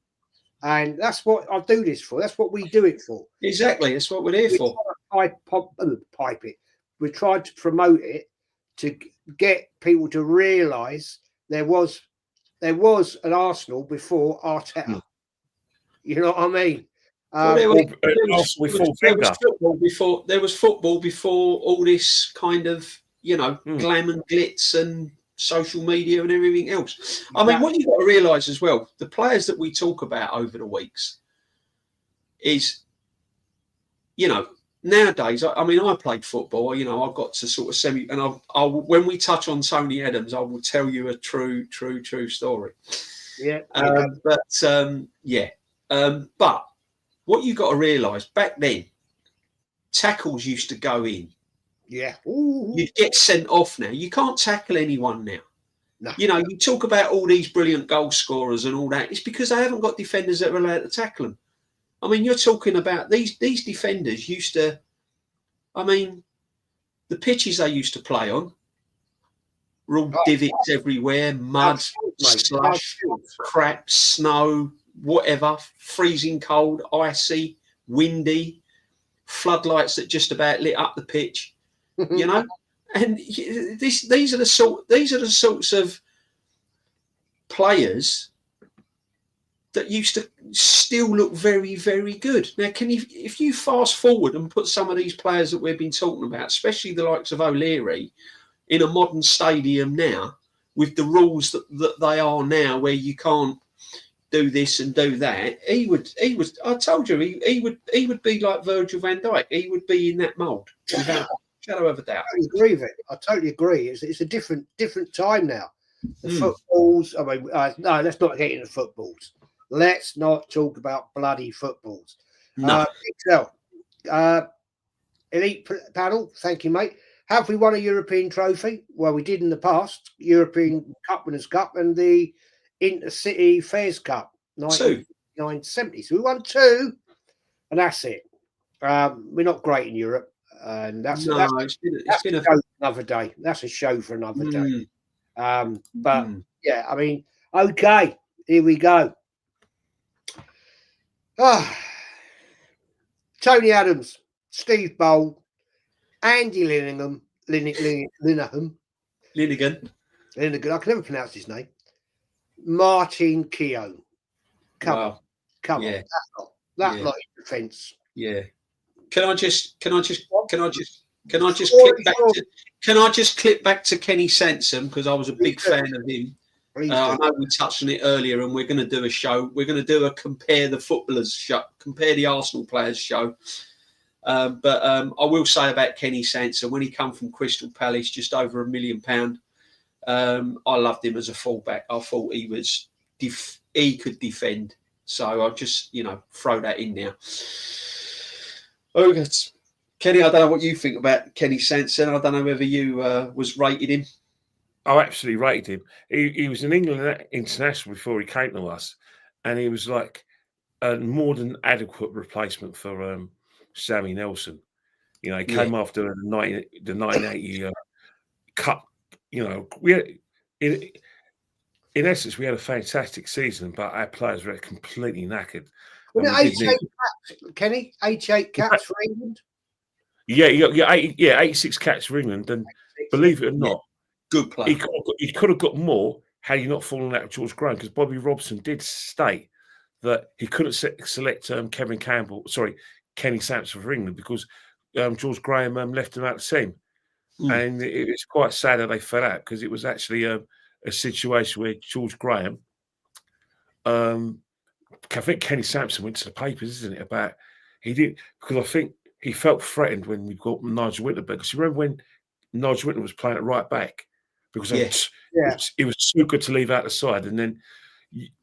And that's what I do this for. That's what we do it for. Exactly. That's what we're here for. Pipe it. We tried to promote it to get people to realise there was an Arsenal before Arteta. You know what I mean? There was football before all this kind of, glam and glitz and social media and everything else. I mean, what you've got to realise as well, the players that we talk about over the weeks is, nowadays, I played football, I got to sort of and when we touch on Tony Adams, I will tell you a true story. But what you got to realise, back then, tackles used to go in. Yeah. You'd get sent off now. You can't tackle anyone now. No. You talk about all these brilliant goal scorers and all that. It's because they haven't got defenders that are allowed to tackle them. I mean, you're talking about these defenders used to, the pitches they used to play on were all divots everywhere, mud, slush, crap, snow, whatever, freezing cold, icy, windy, floodlights that just about lit up the pitch, And these are the sorts of players that used to still look very, very good. Now, if you fast forward and put some of these players that we've been talking about, especially the likes of O'Leary, in a modern stadium now, with the rules that they are now, where you can't do this and do that, he would. I told you, he would be like Virgil van Dijk. He would be in that mould, without a shadow of a doubt. I agree with it. I totally agree. It's a different time now. The footballs. No, let's not get into footballs. Let's not talk about bloody footballs. No. Elite panel. Thank you, mate. have we won a European trophy? Well, we did in the past, European Cup Winners' Cup and the Intercity Fairs Cup, 1970. So we won 2, and that's it. We're not great in Europe, and that's been another day. That's a show for another day. But yeah, I mean, okay, here we go. Tony Adams, Steve Bould, Andy Linningham, Linigan. I can never pronounce his name. Martin Keown. Come on. That lot in defence. Yeah. Can I just clip back to Kenny Sansom, because I was a big fan of him. I know we touched on it earlier, and we're going to do a show. We're going to do a compare the footballers show, compare the Arsenal players show. But I will say about Kenny Sansom, when he come from Crystal Palace, just over £1 million. I loved him as a fullback. I thought he could defend. So I'll just throw that in there. Okay, Kenny, I don't know what you think about Kenny Sansom. I don't know whether you was rated him. I absolutely rated him. He was an England international before he came to us, and he was like a more than adequate replacement for Sammy Nelson. He came after the 1980 Cup. We had, in essence, we had a fantastic season, but our players were completely knackered. Was it 88 caps, Kenny? 88 caps for England? Yeah, 86 caps for England, and believe it or not, good player. He could have got more had he not fallen out of George Graham, because Bobby Robson did state that he couldn't select Kenny Sansom for England because George Graham left him out the team. And it's quite sad that they fell out, because it was actually a situation where George Graham, I think Kenny Sansom went to the papers, isn't it? Because I think he felt threatened when we got Nigel Winter back. Because you remember when Nigel Winter was playing at right back, because it was so good to leave out the side, and then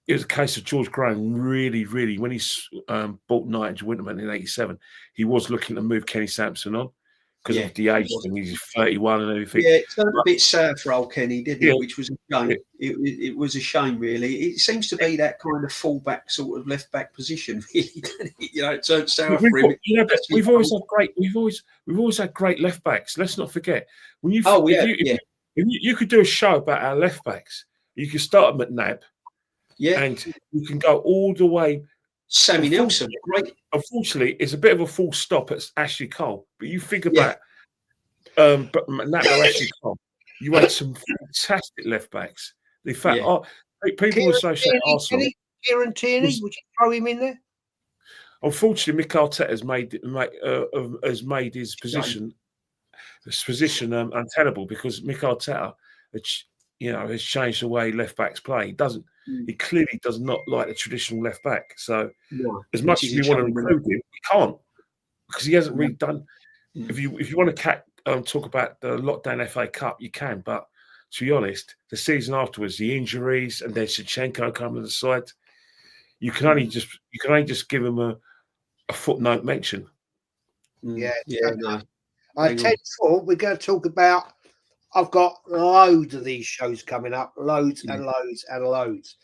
it was a case of George Graham really, when he bought Nigel Winterman in '87, he was looking to move Kenny Sansom on because of the age. I mean, he's 31 and everything. Yeah, it turned a bit sad for old Kenny, didn't it? Which was a shame. It was a shame, really. It seems to be that kind of fullback, sort of left back position, really. It turns sour for him. We've always had great left backs. Let's not forget when you. You could do a show about our left backs. You could start at McNab. Yeah, and you can go all the way. Sammy Nelson, great. Unfortunately, it's a bit of a full stop at Ashley Cole. But you think about, but McNab or Ashley Cole, you had some fantastic left backs. In fact, people will say Arsenal. Kieran Tierney, would you throw him in there? Unfortunately, Mick Arteta has made his position untenable, because Mick Arteta, has changed the way left backs play. He clearly does not like the traditional left back. So as much as we want to improve him, we can't, because he hasn't really done. If you want to talk about the lockdown FA Cup, you can. But to be honest, the season afterwards, the injuries, and then Shevchenko coming to the side, you can only just give him a footnote mention. No. 10-4, we're going to talk about. I've got loads of these shows coming up, loads and loads and loads.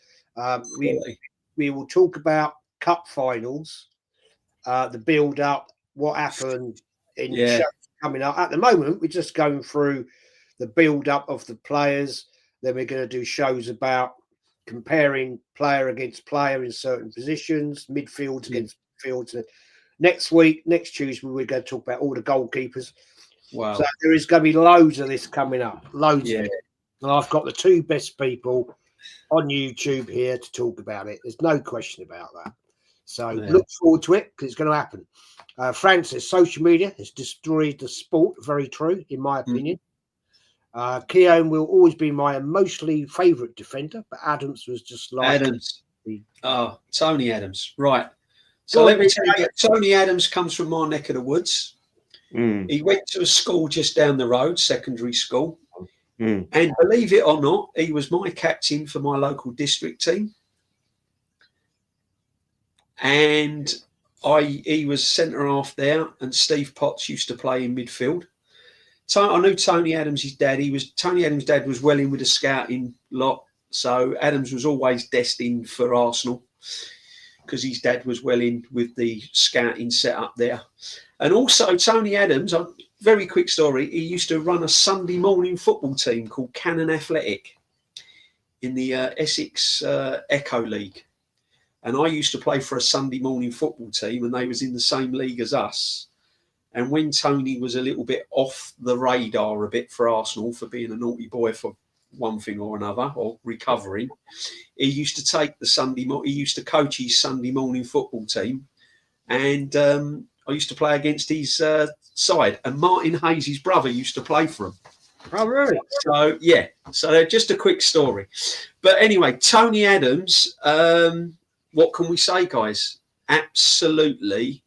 We will talk about cup finals, the build-up, what happened in shows coming up. At the moment, we're just going through the build-up of the players. Then we're going to do shows about comparing player against player in certain positions, midfields against midfields. Next Tuesday, we're going to talk about all the goalkeepers. Wow. So there is going to be loads of this coming up. Loads of it. And I've got the two best people on YouTube here to talk about it. There's no question about that. So look forward to it, because it's going to happen. Francis, social media has destroyed the sport. Very true, in my opinion. Keown will always be my emotionally favourite defender, but Adams was just like... Adams. Tony Adams. Right. So let me tell you, Tony Adams comes from my neck of the woods. He went to a school just down the road, secondary school. And believe it or not, he was my captain for my local district team. And he was centre half there, and Steve Potts used to play in midfield. I knew Tony Adams' dad. Tony Adams' dad was well in with the scouting lot, so Adams was always destined for Arsenal because his dad was well in with the scouting setup there. And also Tony Adams, a very quick story, he used to run a Sunday morning football team called Cannon Athletic in the Essex Echo League. And I used to play for a Sunday morning football team, and they was in the same league as us. And when Tony was a little bit off the radar a bit for Arsenal for being a naughty boy for one thing or another, or recovering, he used to take he used to coach his Sunday morning football team. And I used to play against his side. And Martin Hayes, his brother, used to play for him. Oh, really? So, yeah. So just a quick story. But anyway, Tony Adams, what can we say, guys? Absolutely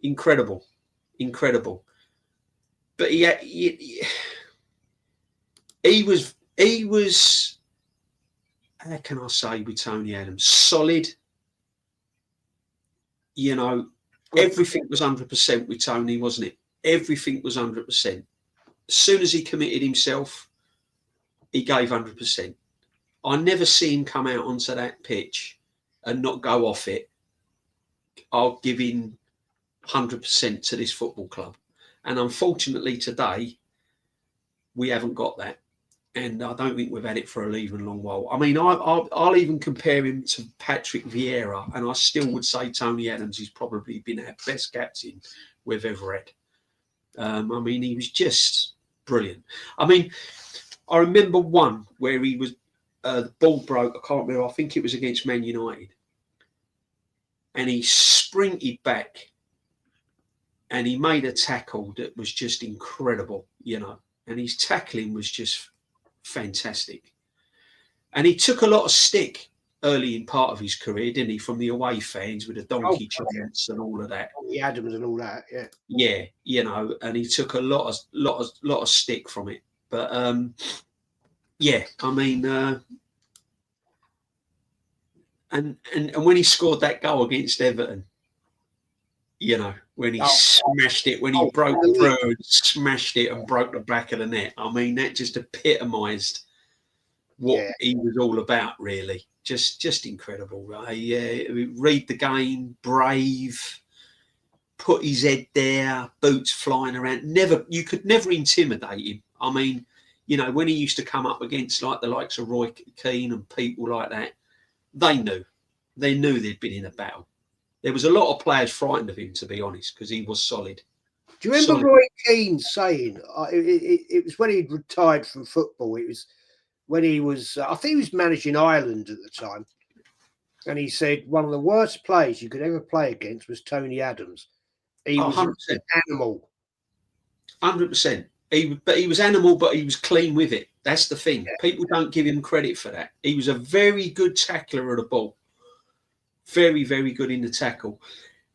incredible. Incredible. But he was, how can I say with Tony Adams? Solid. You know, everything was 100% with Tony, wasn't it? Everything was 100%. As soon as he committed himself, he gave 100%. I never see him come out onto that pitch and not go off it. I'll give him 100% to this football club. And unfortunately today, we haven't got that. And I don't think we've had it for a even long while. I mean, I'll even compare him to Patrick Vieira, and I still would say Tony Adams has probably been our best captain we've ever had. I mean, he was just brilliant. I mean, I remember one where he was, the ball broke, I can't remember, I think it was against Man United. And he sprinted back and he made a tackle that was just incredible, you know. And his tackling was just fantastic. And he took a lot of stick early in part of his career, didn't he, from the away fans with the donkey chants and all of that. The Adams and all that, yeah. Yeah, you know, and he took a lot of stick from it. But yeah, I mean, and when he scored that goal against Everton, you know, when he smashed it, when he broke through and smashed it and broke the back of the net. I mean, that just epitomised what he was all about, really. Just incredible, right? Yeah, read the game, brave, put his head there, boots flying around. You could never intimidate him. I mean, you know, when he used to come up against like the likes of Roy Keane and people like that, they knew they'd been in a battle. There was a lot of players frightened of him, to be honest, because he was solid. Do you remember Roy Keane saying, it was when he'd retired from football, it was when he was, I think he was managing Ireland at the time, and he said one of the worst players you could ever play against was Tony Adams. He was 100%. An animal. 100%. But he was animal, but he was clean with it. That's the thing. Yeah. People don't give him credit for that. He was a very good tackler of the ball. Very, very good in the tackle.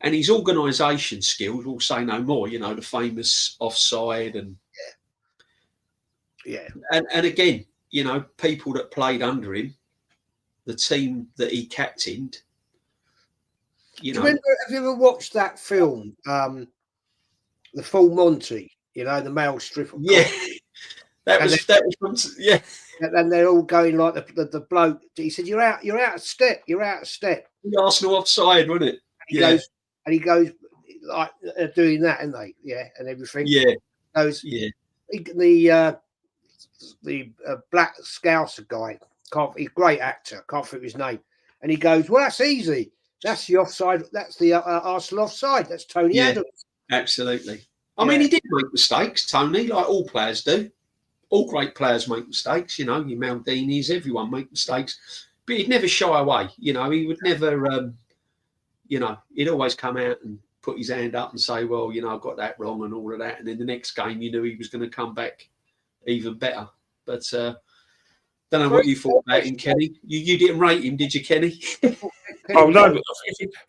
And his organisation skills, will say no more, you know, the famous offside and... Yeah. And again, you know, people that played under him, the team that he captained, you know... Have you ever watched that film, The Full Monty? You know, the male stripper. Yeah. That was from, yeah. And they're all going like the bloke. He said, "You're out of step. You're out of step." The Arsenal offside, wasn't it? And he goes like doing that, and they, and everything. Yeah. Goes, yeah. The black Scouser guy, he's a great actor. Can't think of his name. And he goes, "Well, that's easy. That's the offside. That's the Arsenal offside. That's Tony Adams." Absolutely. I mean, he did make mistakes, Tony, like all players do. All great players make mistakes, you know, your Maldinis, everyone make mistakes. But he'd never shy away, you know, he would never, you know, he'd always come out and put his hand up and say, well, you know, I got that wrong and all of that. And then the next game, you knew he was going to come back even better. But don't know what you thought about him, Kenny. You didn't rate him, did you, Kenny? Oh, no.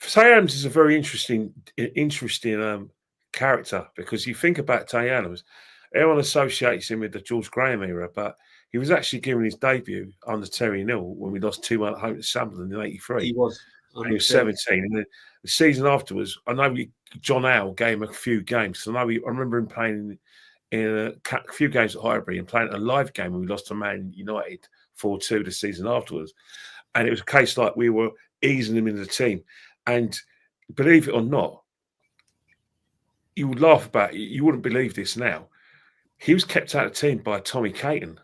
Tay Adams is a very interesting character, because you think about Tay Adams, everyone associates him with the George Graham era, but he was actually given his debut under Terry Neill when we lost 2-1 home to Sunderland in '83. He was. He was 17, and then the season afterwards, I know John Howe gave him a few games. So I remember him playing in a few games at Highbury and playing a live game when we lost to Man United 4-2 the season afterwards. And it was a case like we were easing him into the team. And believe it or not, you would laugh about it. You wouldn't believe this now. He was kept out of the team by Tommy Keown.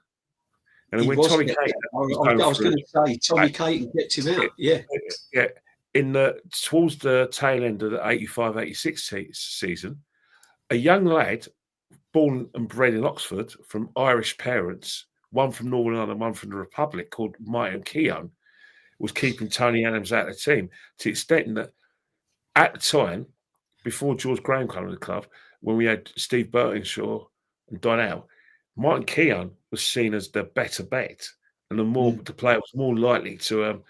And when Tommy Keown, I was going to say Tommy Keown kept him out. Yeah. Towards the tail end of the 85-86 season, a young lad born and bred in Oxford from Irish parents, one from Northern Ireland and one from the Republic, called Martin Keown, was keeping Tony Adams out of the team to the extent that at the time, before George Graham came to the club, when we had Steve Burtingshaw and Don Howe, Martin Keown was seen as the better bet, and the player was more likely to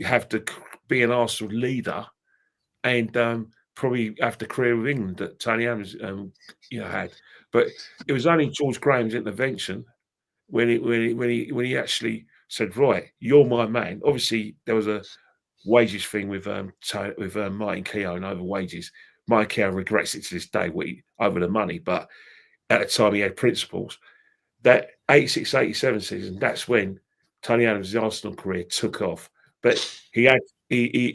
have to be an Arsenal leader and probably have the career with England that Tony Adams had. But it was only George Graham's intervention when he actually said, "Right, you're my man." Obviously, there was a wages thing with Martin Keown over wages. Martin Keown regrets it to this day over the money, but at the time he had principles. That 86-87 season, that's when Tony Adams' Arsenal career took off. But he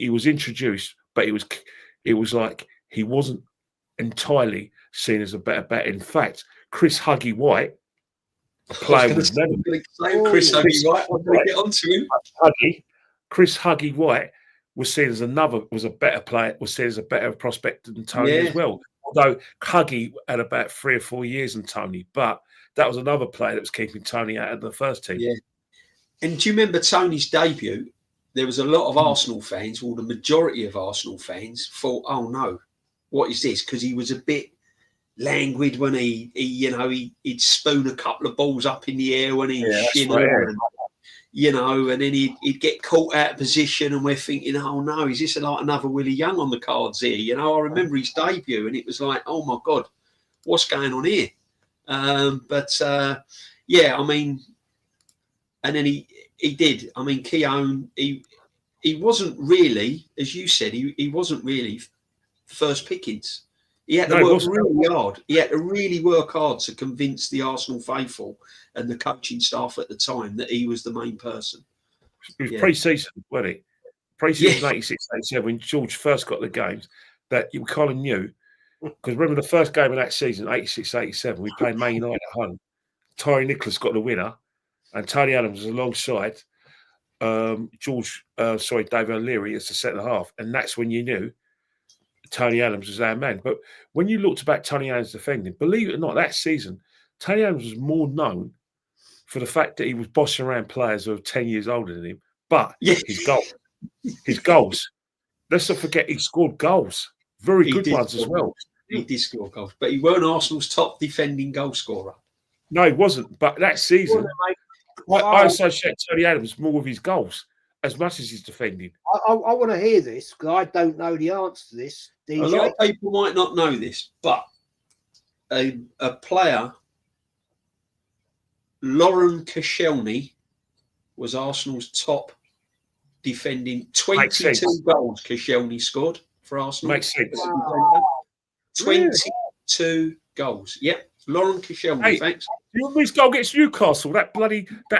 was introduced, but it was like he wasn't entirely seen as a better bet. In fact, Chris Huggy White, a player with Chris Huggy White, I'm going to get onto him. Chris Huggy White was seen as a better player, was seen as a better prospect than Tony as well. Although Huggy had about 3 or 4 years than Tony, but that was another player that was keeping Tony out of the first team. Yeah. And do you remember Tony's debut? There was a lot of Arsenal fans, or the majority of Arsenal fans, thought, "Oh no, what is this?" Because he was a bit languid when he'd spoon a couple of balls up in the air when he'd shin and then he'd get caught out of position, and we're thinking, "Oh no, is this like another Willie Young on the cards here?" I remember his debut, and it was like, "Oh my God, what's going on here?" And then he did. I mean, Keown, he wasn't really, as you said, he wasn't really first pickings. He had to work really hard. He had to really work hard to convince the Arsenal faithful and the coaching staff at the time that he was the main person. It was pre-season, wasn't it? Pre-season 86-87, when George first got the games, that you kind of knew. Because remember the first game of that season, 86-87, we played Man United at home. Tyree Nicholas got the winner, and Tony Adams was alongside David O'Leary as the centre half. And that's when you knew Tony Adams was our man. But when you looked back Tony Adams defending, believe it or not, that season, Tony Adams was more known for the fact that he was bossing around players who were 10 years older than him. But his goals, let's not forget he scored goals. Very good ones as well. He did score goals, but he weren't Arsenal's top defending goal scorer. No, he wasn't. But that season, I associate Tony Adams more with his goals as much as his defending. I want to hear this because I don't know the answer to this. DJ? A lot of people might not know this, but a player, Lauren Koscielny, was Arsenal's top defending. 22 goals Koscielny scored for Arsenal. Makes sense. Wow. 22 goals. Yep. Lauren Koscielny, thanks. You remember his goal against Newcastle? That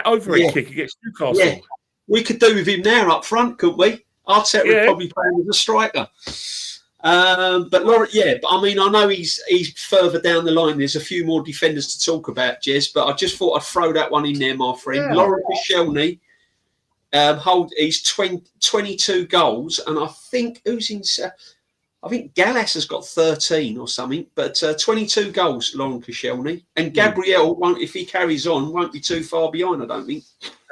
overhead kick against Newcastle. Yeah. We could do with him now up front, couldn't we? Arteta would probably play him as a striker. But Lauren, but I mean, I know he's further down the line. There's a few more defenders to talk about, Jez, but I just thought I'd throw that one in there, my friend. Yeah. Lauren Koscielny, he's 22 goals, and I think I think Gallas has got 13 or something, but 22 goals, Lauren Koscielny. And Gabriel, if he carries on, won't be too far behind, I don't think.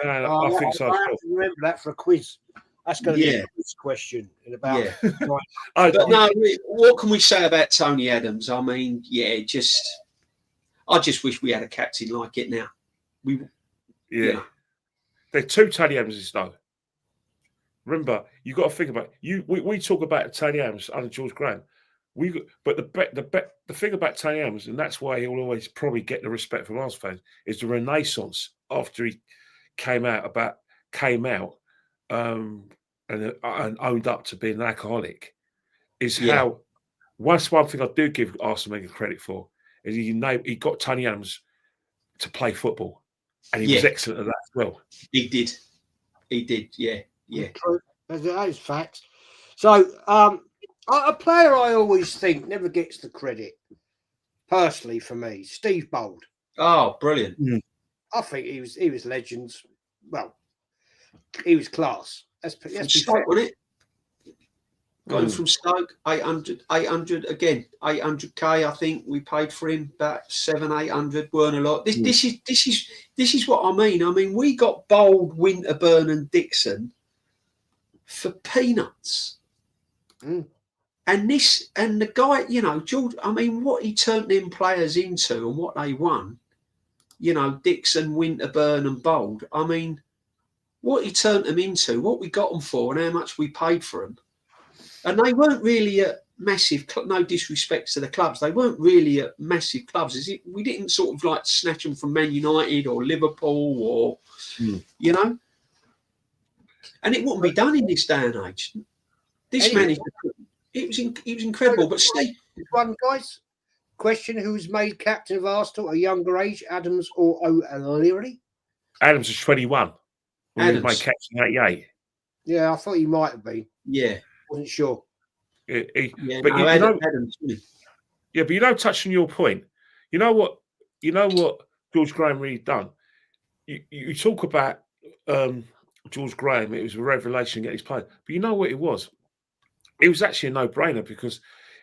I think so. I have to remember that for a quiz. That's going to be a quiz question in about. But no, what can we say about Tony Adams? I mean, I just wish we had a captain like it now. There are two Tony Adamses though. Remember, you got to think about we talk about Tony Adams under George Graham. But the thing about Tony Adams, and that's why he'll always probably get the respect from Arsenal fans, is the renaissance after he came out and owned up to being an alcoholic. How that's one thing I do give Arsenal credit for is he got Tony Adams to play football, and he was excellent at that as well. He did. Yeah. True. That is facts. So, a player I always think never gets the credit, personally for me, Steve Bould. Oh, brilliant! I think he was legends. Well, he was class. Let's be Stoke, wasn't it? Got him from Stoke, 800 again, 800k. I think we paid for him about 700-800. Weren't a lot. This is what I mean. I mean, we got Bould, Winterburn, and Dixon for peanuts. And the guy, George. I mean, what he turned them players into and what they won. Dixon, Winterburn, and Bould. I mean, what he turned them into, what we got them for, and how much we paid for them. And they weren't really at massive, no disrespect to the clubs, they weren't really at massive clubs. We didn't sort of like snatch them from Man United or Liverpool or, And it wouldn't be done in this day and age. This manager, it was incredible. But Steve, one guys, question: who's made captain of Arsenal at a younger age, Adams or O'Leary? Adams was 21 when he was made captain in 88. Yeah, I thought he might have been. Yeah. Wasn't sure. But touching your point, you know what George Graham really done. You talk about George Graham, it was a revelation getting his players, but you know what it was? It was actually a no-brainer, because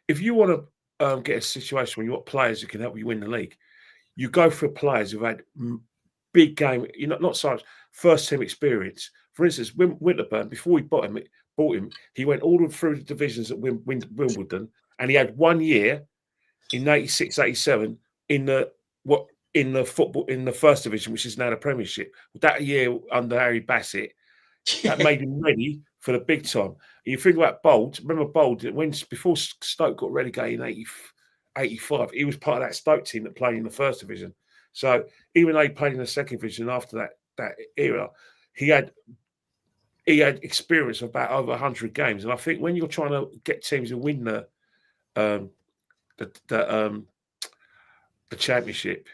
if you want to get a situation where you want players who can help you win the league, you go for players who've had big game, not so much first team experience. For instance, Winterburn, before we bought him, he went all through the divisions at Wimbledon, and he had 1 year in 86, 87 in the football in the first division, which is now the Premiership. That year under Harry Bassett, that made him ready for the big time. You think about Bould. Remember Bould, before Stoke got relegated in 85, he was part of that Stoke team that played in the first division. So even though he played in the second division after that era, he had experience of about over 100 games. And I think when you're trying to get teams to win the championship,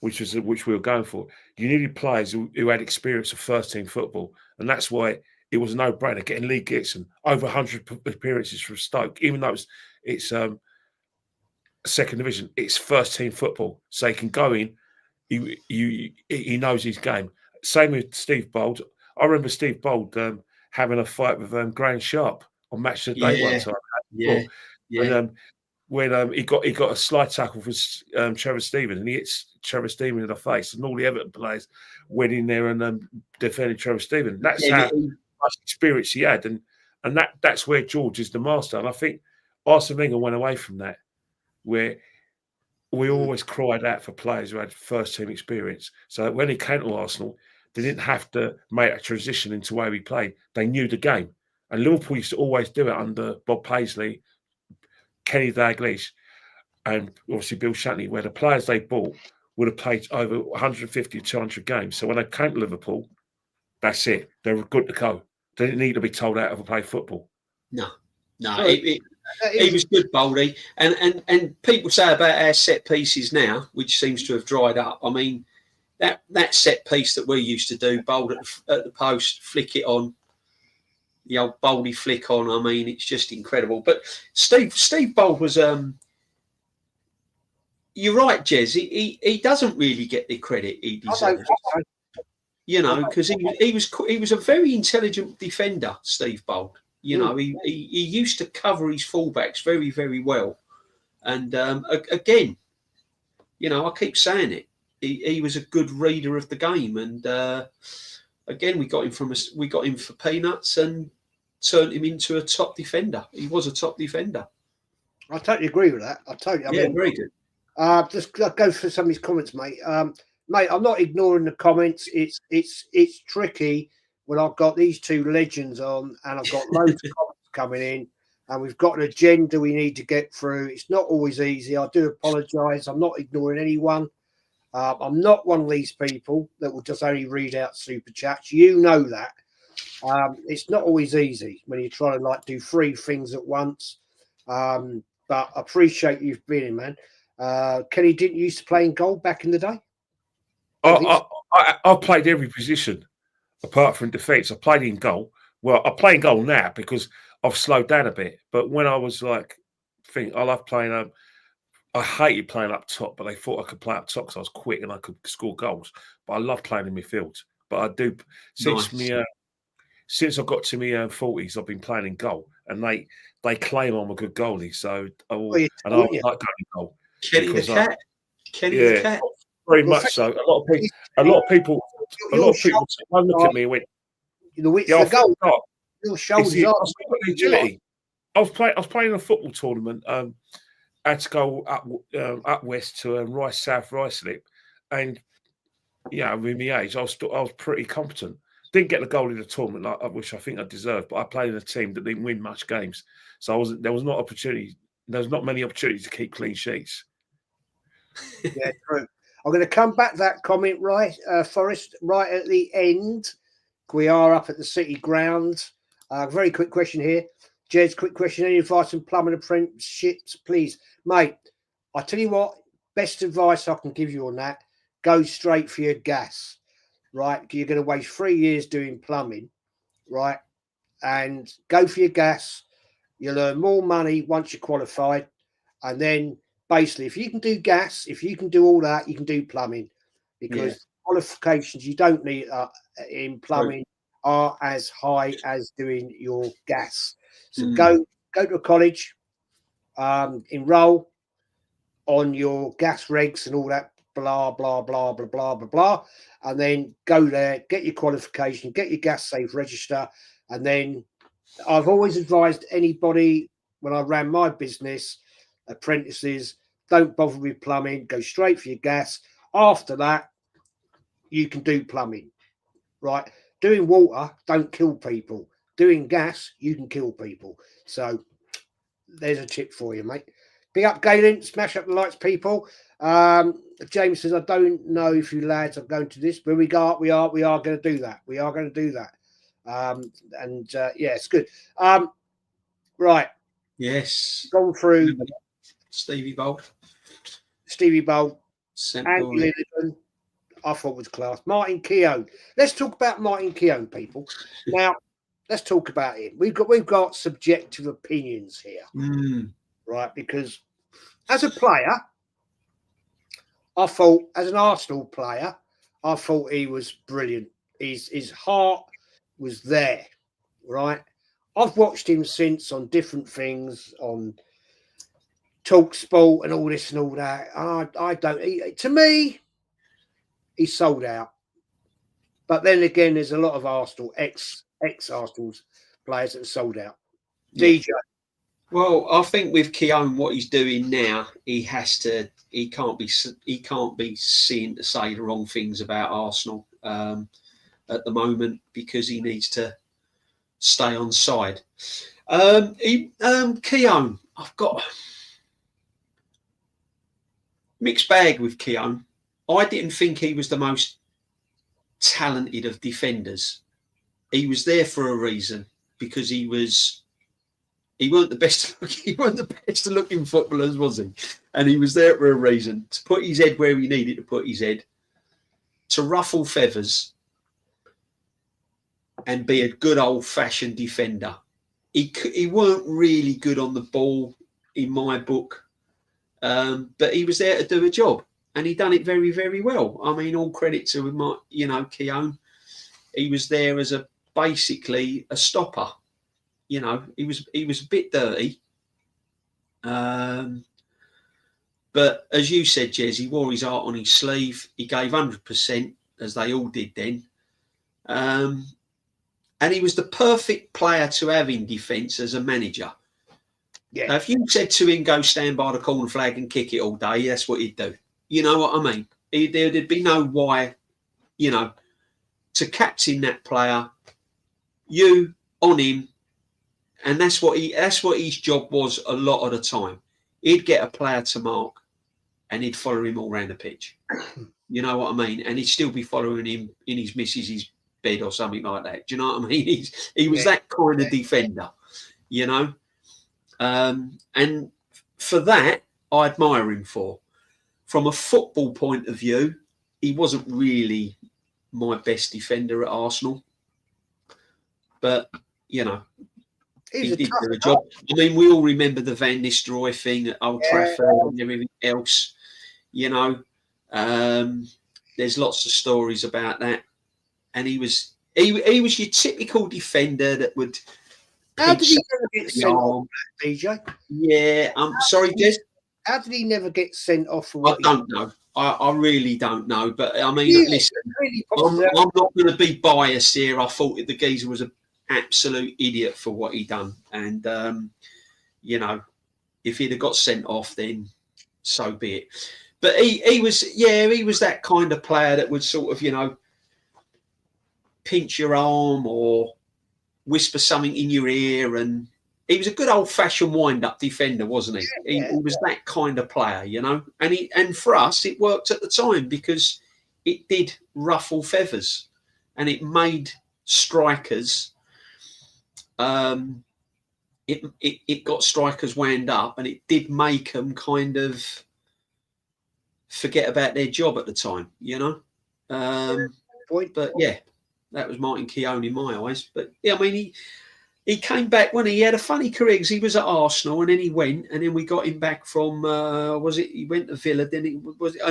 which we were going for, you needed players who had experience of first team football, and that's why it was a no-brainer getting Lee Gibson over 100 appearances from Stoke, even though it's second division. It's first team football, so he can go in. He knows his game. Same with Steve Bould. I remember Steve Bould having a fight with Graham Sharp on Match of the Day one time. When he got a slide tackle for Trevor Stephen, and he hits Trevor Stephen in the face, and all the Everton players went in there and defended Trevor Stephen. That's how much experience he had, and that's where George is the master. And I think Arsene Wenger went away from that, where we always cried out for players who had first team experience. So when he came to Arsenal, they didn't have to make a transition into the way we played. They knew the game. And Liverpool used to always do it under Bob Paisley, Kenny Dalglish, and obviously Bill Shankly, where the players they bought would have played over 150 or 200 games. So when they came to Liverpool, that's it. They were good to go. They didn't need to be told how to play football. No. He was good, Bouldy. And people say about our set pieces now, which seems to have dried up. I mean, that set piece that we used to do, Bould at the post, flick it on, the old Bouldy flick on. I mean, it's just incredible. But Steve Bould was, you're right, Jez. He doesn't really get the credit he deserves. Because he was a very intelligent defender, Steve Bould. He used to cover his fullbacks very, very well. And again, I keep saying it. He was a good reader of the game, and again, we got him for peanuts and turned him into a top defender. He was a top defender. I totally agree with that. Very good. Just go through some of his comments, mate. Mate, I'm not ignoring the comments. It's tricky when I've got these two legends on, and I've got loads of comments coming in, and we've got an agenda we need to get through. It's not always easy. I do apologise. I'm not ignoring anyone. I'm not one of these people that will just only read out super chats. You know that. It's not always easy when you're trying to do three things at once. But I appreciate you've been in, man. Kenny didn't used to play in goal back in the day. I played every position apart from defence. I played in goal. Well, I play in goal now because I've slowed down a bit. But when I was like, I love playing. I hated playing up top, but they thought I could play up top because I was quick and I could score goals. But I love playing in midfield. But I do since I got to my 40s, I've been playing in goal, and they claim I'm a good goalie. So I like going in goal. Kenny the cat. Kenny the cat. Very much so. A lot of people look at me and went, the width of the goal. Your shoulders are agility. I was playing a football tournament. I had to go up west to Rice South Ruislip, and with my age, I was pretty competent. Didn't get the goal in the tournament, which I think I deserved, but I played in a team that didn't win much games, so there was not many opportunities to keep clean sheets. Yeah, true. I'm going to come back to that comment, right, Forrest, right at the end. We are up at the City ground. Very quick question here. Jez, quick question. Any advice on plumbing apprenticeships, please? Mate, I tell you what, best advice I can give you on that, go straight for your gas, right? You're going to waste 3 years doing plumbing, right? And go for your gas. You'll earn more money once you're qualified. And then basically, if you can do gas, if you can do all that, you can do plumbing, because qualifications you don't need in plumbing are as high as doing your gas. So go to a college, enroll on your gas regs and all that blah blah blah blah blah blah blah, and then go there, get your qualification, get your gas safe register, and then I've always advised anybody when I ran my business, apprentices, don't bother with plumbing, go straight for your gas. After that, you can do plumbing, right? Doing water don't kill people. Doing gas, you can kill people. So there's a tip for you, mate. Big up Galen, smash up the lights, people. James says, I don't know if you lads are going to this, but we are going to do that. We are going to do that. It's good. Right. Yes. Gone through Stevie Bould. Andy Littleton, I thought was class. Martin Keown. Let's talk about Martin Keown, people. Now, let's talk about him. We've got subjective opinions here, right? Because as a player, I thought, as an Arsenal player, I thought he was brilliant. His heart was there, right? I've watched him since on different things, on Talk Sport and all this and all that. To me, he sold out. But then again, there's a lot of Arsenal, ex-Arsenal's players that are sold out. Yeah. DJ. Well, I think with Keown, what he's doing now, he can't be seen to say the wrong things about Arsenal at the moment, because he needs to stay on side. Keown, I've got mixed bag with Keown. I didn't think he was the most talented of defenders. He was there for a reason, because he weren't the best looking footballers, was he? And he was there for a reason, to put his head where he needed to put his head, to ruffle feathers and be a good old fashioned defender. He weren't really good on the ball in my book, but he was there to do a job, and he done it very, very well. I mean, all credit to him, Keown. He was there as basically a stopper. He was a bit dirty, but as you said, Jez, he wore his heart on his sleeve. He gave 100%, as they all did then, and he was the perfect player to have in defence as a manager. Yeah. Now, if you said to him, go stand by the corner flag and kick it all day, that's what he'd do. You know what I mean? There'd be no why, to captain that player, you on him. And that's what his job was a lot of the time. He'd get a player to mark, and he'd follow him all around the pitch. You know what I mean? And he'd still be following him in his missus's bed or something like that. Do you know what I mean? He was that kind of defender, And for that, I admire him for. from a football point of view, he wasn't really my best defender at Arsenal. But, you know, he did do a job. I mean, we all remember the Van Nistelrooy thing at Old Trafford and everything else. You know, there's lots of stories about that. And he was your typical defender that would. How did he never get sent off, DJ? Yeah, I'm sorry, Jez. How did he never get sent off for what I don't know. I really don't know. But I mean, listen, I'm not going to be biased here. I thought the geezer was an absolute idiot for what he done. And, you know, if he'd have got sent off, then so be it. But he was that kind of player that would sort of, you know, pinch your arm or whisper something in your ear, and he was a good old-fashioned wind-up defender, wasn't he? He was that kind of player, you know. And for us, it worked at the time because it did ruffle feathers, and it made strikers. It got strikers wound up, and it did make them kind of forget about their job at the time, you know. But yeah. That was Martin Keown in my eyes. But yeah, I mean, he came back when he had a funny career because he was at Arsenal and then he went, and then we got him back from he went to Villa, then and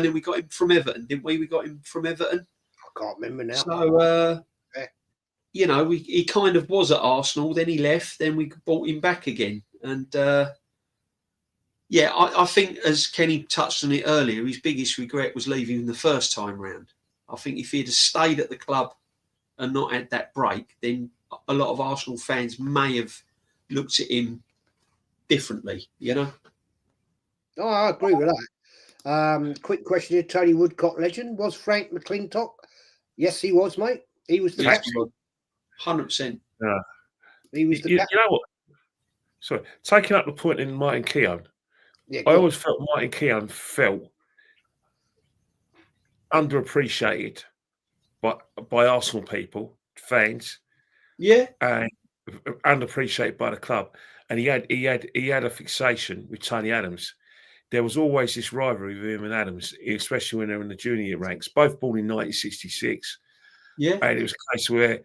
then we got him from Everton, didn't we? We got him from Everton. I can't remember now. So you know, he kind of was at Arsenal, then he left, then we brought him back again. And yeah, I think as Kenny touched on it earlier, his biggest regret was leaving him the first time round. I think if he'd have stayed at the club and not had that break, then a lot of Arsenal fans may have looked at him differently, you know? Oh, I agree with that. Quick question here, Tony Woodcock legend. Was Frank McLintock? Yes, he was, mate. He was the captain. 100%. Yeah. He was the captain. You know what? Sorry, taking up the point in Martin Keown, I always felt Martin Keown felt underappreciated by Arsenal people, fans, and underappreciated by the club. And he had a fixation with Tony Adams. There was always this rivalry with him and Adams, especially when they were in the junior ranks. Both born in 1966. Yeah, and it was a case where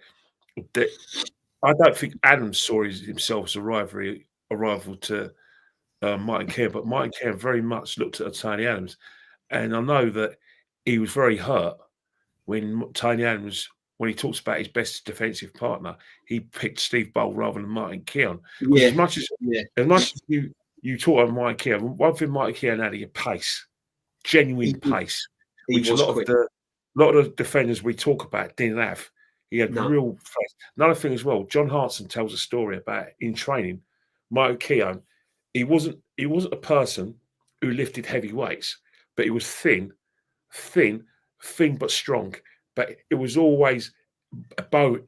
I don't think Adams saw himself as a rival to Martin Keown, but Martin Keown very much looked at Tony Adams, and I know that he was very hurt when Tony Adams, when he talks about his best defensive partner, he picked Steve Bould rather than Martin Keown. Yeah. As much as you talk about Martin Keown, one thing Martin Keown had, he had pace, genuine pace, which a lot of the defenders we talk about didn't have. He had real pace. Another thing as well, John Hartson tells a story about in training, Martin Keown, he wasn't a person who lifted heavy weights, but he was thin but strong. But it was always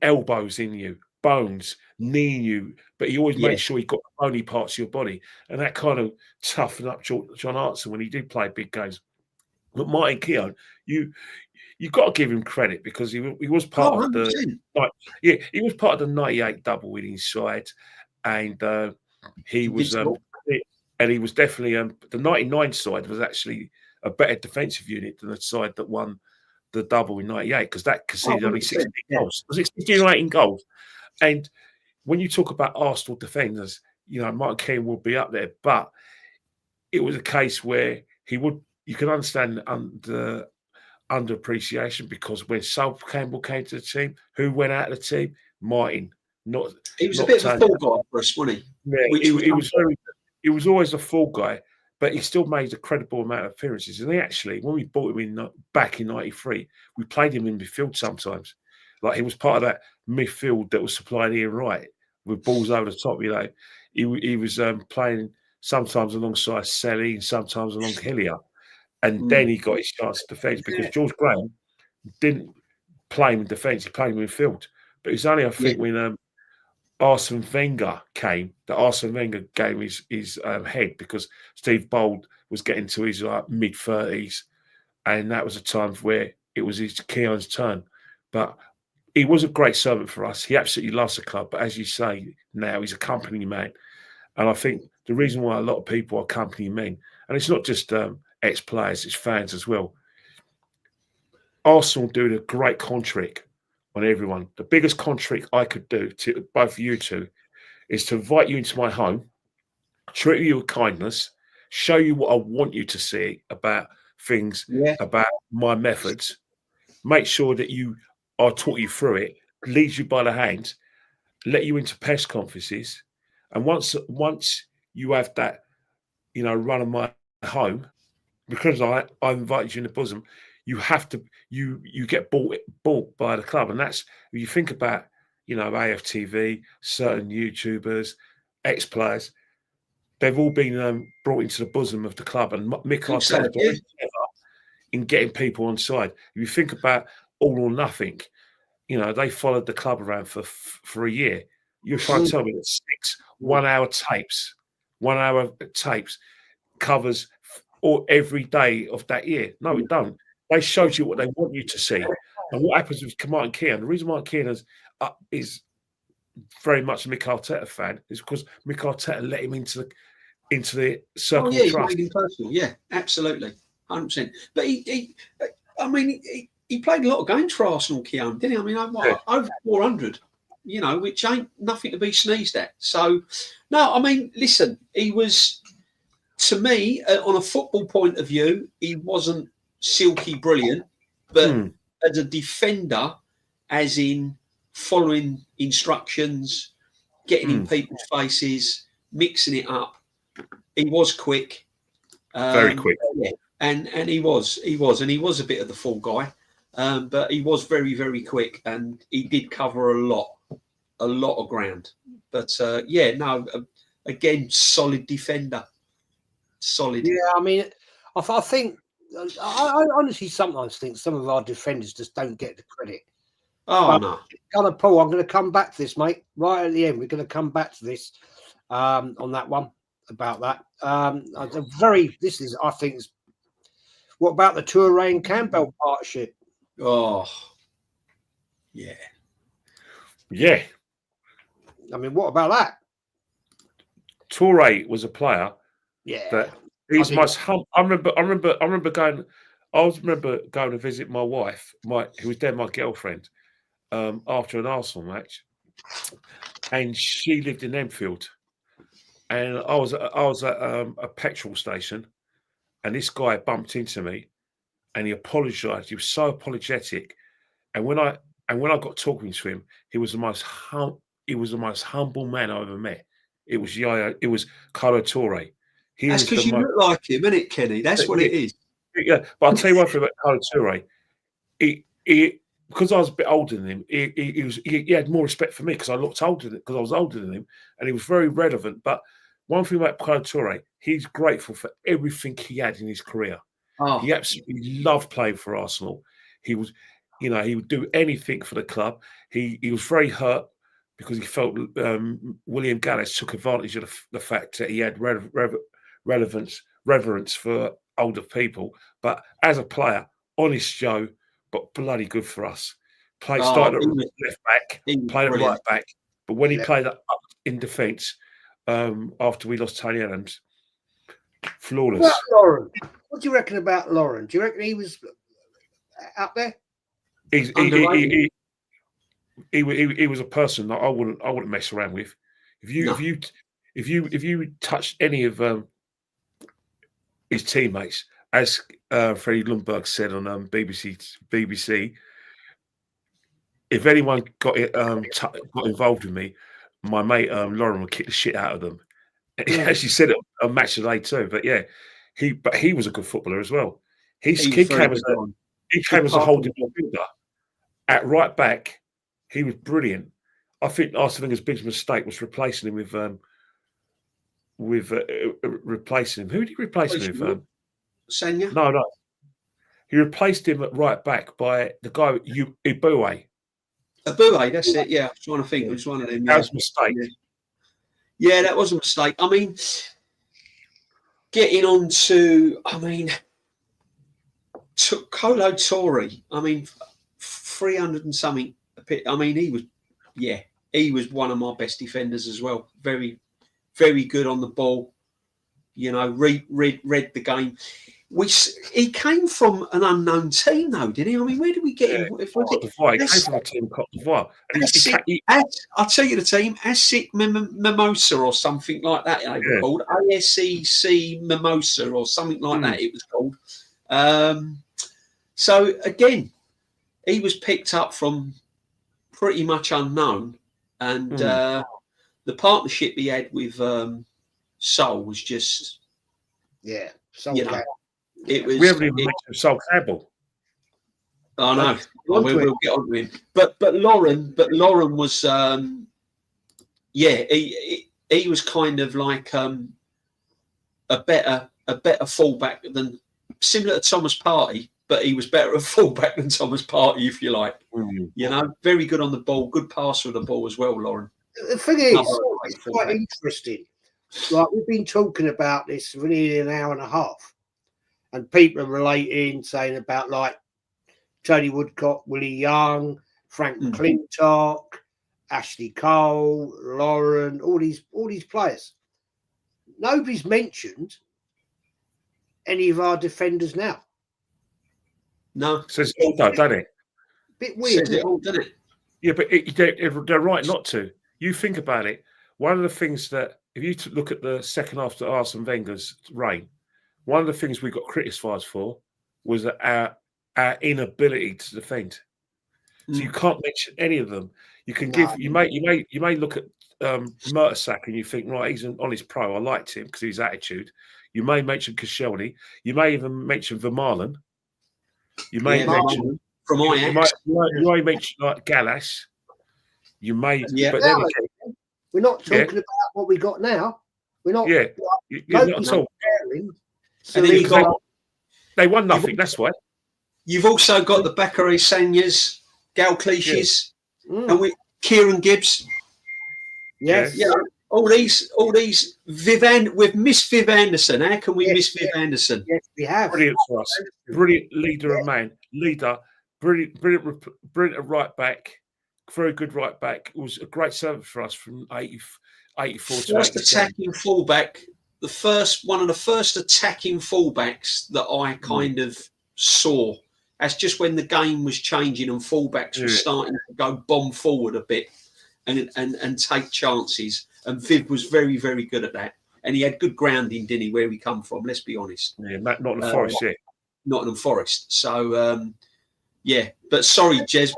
elbows in you, bones, knee in you. But he always made sure he got the bony parts of your body. And that kind of toughened up John Hartson when he did play big games. But Martin Keown, you've got to give him credit because he was part of the he was part of the 98 double winning side. And he was he was definitely the 99 side was actually a better defensive unit than the side that won the double in 98 because that conceded only 16 goals. Was it 16 or 18 goals? And when you talk about Arsenal defenders, you know, Martin Keown would be up there, but it was a case where you can understand the underappreciation because when Sol Campbell came to the team, who went out of the team? Martin. He was a bit of a fall guy for us, wasn't he? Yeah, he was always a fall guy. But he still made a credible amount of appearances. And when we brought him back in 93, we played him in midfield sometimes. Like he was part of that midfield that was supplying Ian Wright with balls over the top. You know, he was playing sometimes alongside Selly and sometimes along Hillier. And then he got his chance to defence because George Graham didn't play him in defence, he played him in midfield. But it was only, I think, when Arsene Wenger came, that Arsene Wenger gave his head because Steve Bould was getting to his mid-30s, and that was a time where it was Keown's turn. But he was a great servant for us. He absolutely loves the club. But as you say, now he's a company man. And I think the reason why a lot of people are company men, and it's not just ex-players, it's fans as well. Arsenal doing a great con trick on everyone. The biggest con trick I could do to both of you two is to invite you into my home, treat you with kindness, show you what I want you to see about things, about my methods, make sure that I taught you through it, lead you by the hand, let you into press conferences, and once you have that, run of my home, because I invited you in the bosom, you have to you get bought by the club, and that's if you think about AFTV, certain YouTubers, ex-players, they've all been brought into the bosom of the club, and Mick Arteta's very clever in getting people on side. If you think about All or Nothing, they followed the club around for a year. You're trying to tell me that 6 1-hour tapes covers every day of that year? No, it don't. They showed you what they want you to see. And what happens with Martin Keown, the reason Martin Keown is very much a Mick Arteta fan is because Mick Arteta let him into the circle of trust. He personal. Yeah, absolutely. 100%. But he played a lot of games for Arsenal, Keown, didn't he? I mean, over 400, which ain't nothing to be sneezed at. So, no, I mean, listen, he was, to me, on a football point of view, he wasn't silky brilliant, but as a defender, as in following instructions, getting in people's faces, mixing it up, he was quick. Very quick. Yeah. And he was a bit of the fall guy, but he was very, very quick, and he did cover a lot of ground. But again, solid defender, solid. Yeah, I mean, I think I honestly sometimes think some of our defenders just don't get the credit. Oh, no. Paul, I'm going to come back to this, mate. Right at the end, we're going to come back to this on that one about that. I think. What about the Toure and Campbell partnership? Oh, yeah. Yeah. I mean, what about that? Toure was a player. Yeah. That he's most humble. I remember going to visit my wife, who was then my girlfriend, after an Arsenal match, and she lived in Enfield, and I was at a petrol station, and this guy bumped into me, and he apologised. He was so apologetic, and when I got talking to him, he was the most humble man I ever met. It was Carlo Toure. That's because you look like him, isn't it, Kenny? That's what it is. Yeah, but I'll tell you one thing about Carlo Toure. Because I was a bit older than him, he had more respect for me because I looked older because I was older than him, and he was very relevant. But one thing about Carlo Toure, he's grateful for everything he had in his career. Oh. He absolutely loved playing for Arsenal. He was, he would do anything for the club. He was very hurt because he felt William Gallas took advantage of the fact that he had reverence for older people. But as a player, honest Joe, but bloody good for us. Started at left back, played at right back. But when he played up in defence, after we lost Tony Adams, flawless. What about Lauren? What do you reckon about Lauren? Do you reckon he was up there? He was a person that I wouldn't mess around with. If you touched any of his teammates, as Freddie Lundberg said on BBC, if anyone got involved with me, my mate Lauren would kick the shit out of them. Yeah. She said it on Match of the Day too. But yeah, he was a good footballer as well. He came as a holding midfielder. At right back, he was brilliant. I think Arsene Wenger's biggest mistake was replacing him with replacing him. Who did he replace him with? Sanya? No. He replaced him at right back by the guy Ibue. Ibue, that's it. Yeah, I was trying to think. It was one of them. That was a mistake. Yeah, that was a mistake. I mean, getting on to, Kolo Toure, 300 and something. I mean, he was one of my best defenders as well. Very, very good on the ball. Read the game. he came from an unknown team, though, didn't he? I mean, where did we get him? If Cote d'Ivoire. He came from a team Cote d'Ivoire. I'll tell you the team, ASEC Mimosa or something like that. They were called ASEC Mimosa or something like that. It was called. So again, he was picked up from pretty much unknown, and the partnership he had with Soul was just Soul Campbell. It was. We haven't even mentioned Sol Campbell. I know. We'll get on to him. But Lauren was he was kind of like a better fullback than, similar to Thomas Partey, but he was better at fullback than Thomas Partey, if you like. You know, very good on the ball, good passer of the ball as well, Lauren. The thing is, it's quite interesting. Like, we've been talking about this for nearly an hour and a half, and people are relating, saying about like Tony Woodcock, Willie Young, Frank McLintock, Ashley Cole, Lauren, all these players. Nobody's mentioned any of our defenders now. No, says it all, doesn't it? Bit weird, says it all, doesn't it? Yeah, but they're right not to. You think about it. One of the things that, if you look at the second half of Arsene Wenger's reign, one of the things we got criticised for was our inability to defend. So you can't mention any of them. You can give. You may look at Mertesacker and you think, right, he's an honest pro. I liked him because of his attitude. You may mention Koscielny. You may even mention Vermaelen. You may mention from Ajax. You may mention like Gallas. You may, but then again, we're not talking about what we got now. We're not. Yeah, not at all. So and they won nothing. That's why. You've also got the Bakary Sanyas, Gal Cliches, and Kieran Gibbs. Yes. Yeah. All these Viv we've missed Viv Anderson. How can we miss Viv Anderson? Yes, we have. Brilliant for us. Brilliant leader of man. Leader. Brilliant at right back. Very good right back. It was a great service for us from 84 to 87. Attacking fullback. One of the first attacking fullbacks that I kind of saw. That's just when the game was changing and fullbacks were starting to go bomb forward a bit and take chances. And Viv was very, very good at that. And he had good grounding, didn't he, where we come from, let's be honest. Yeah, Nottingham Forest, Nottingham Forest. So, but sorry, Jez,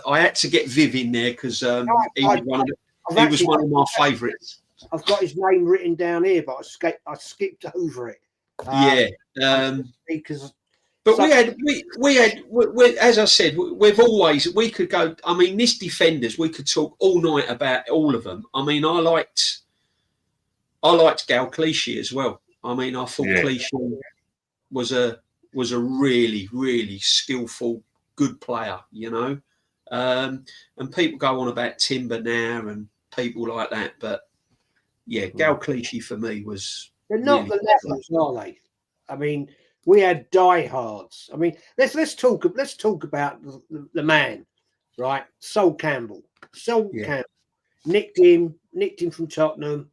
I had to get Viv in there because he was one of my favourites. I've got his name written down here, but I skipped over it. Because... But we had, as I said, we could go. I mean, this defenders, we could talk all night about all of them. I mean, I liked Gal Clichy as well. I mean, I thought Clichy was a really, really skillful, good player, you know. And people go on about Timber now and people like that, but Gal Clichy for me was. They're not really the levels, are they? I mean. We had diehards. I mean, let's talk about the man, right? Sol Campbell. Campbell nicked him from Tottenham.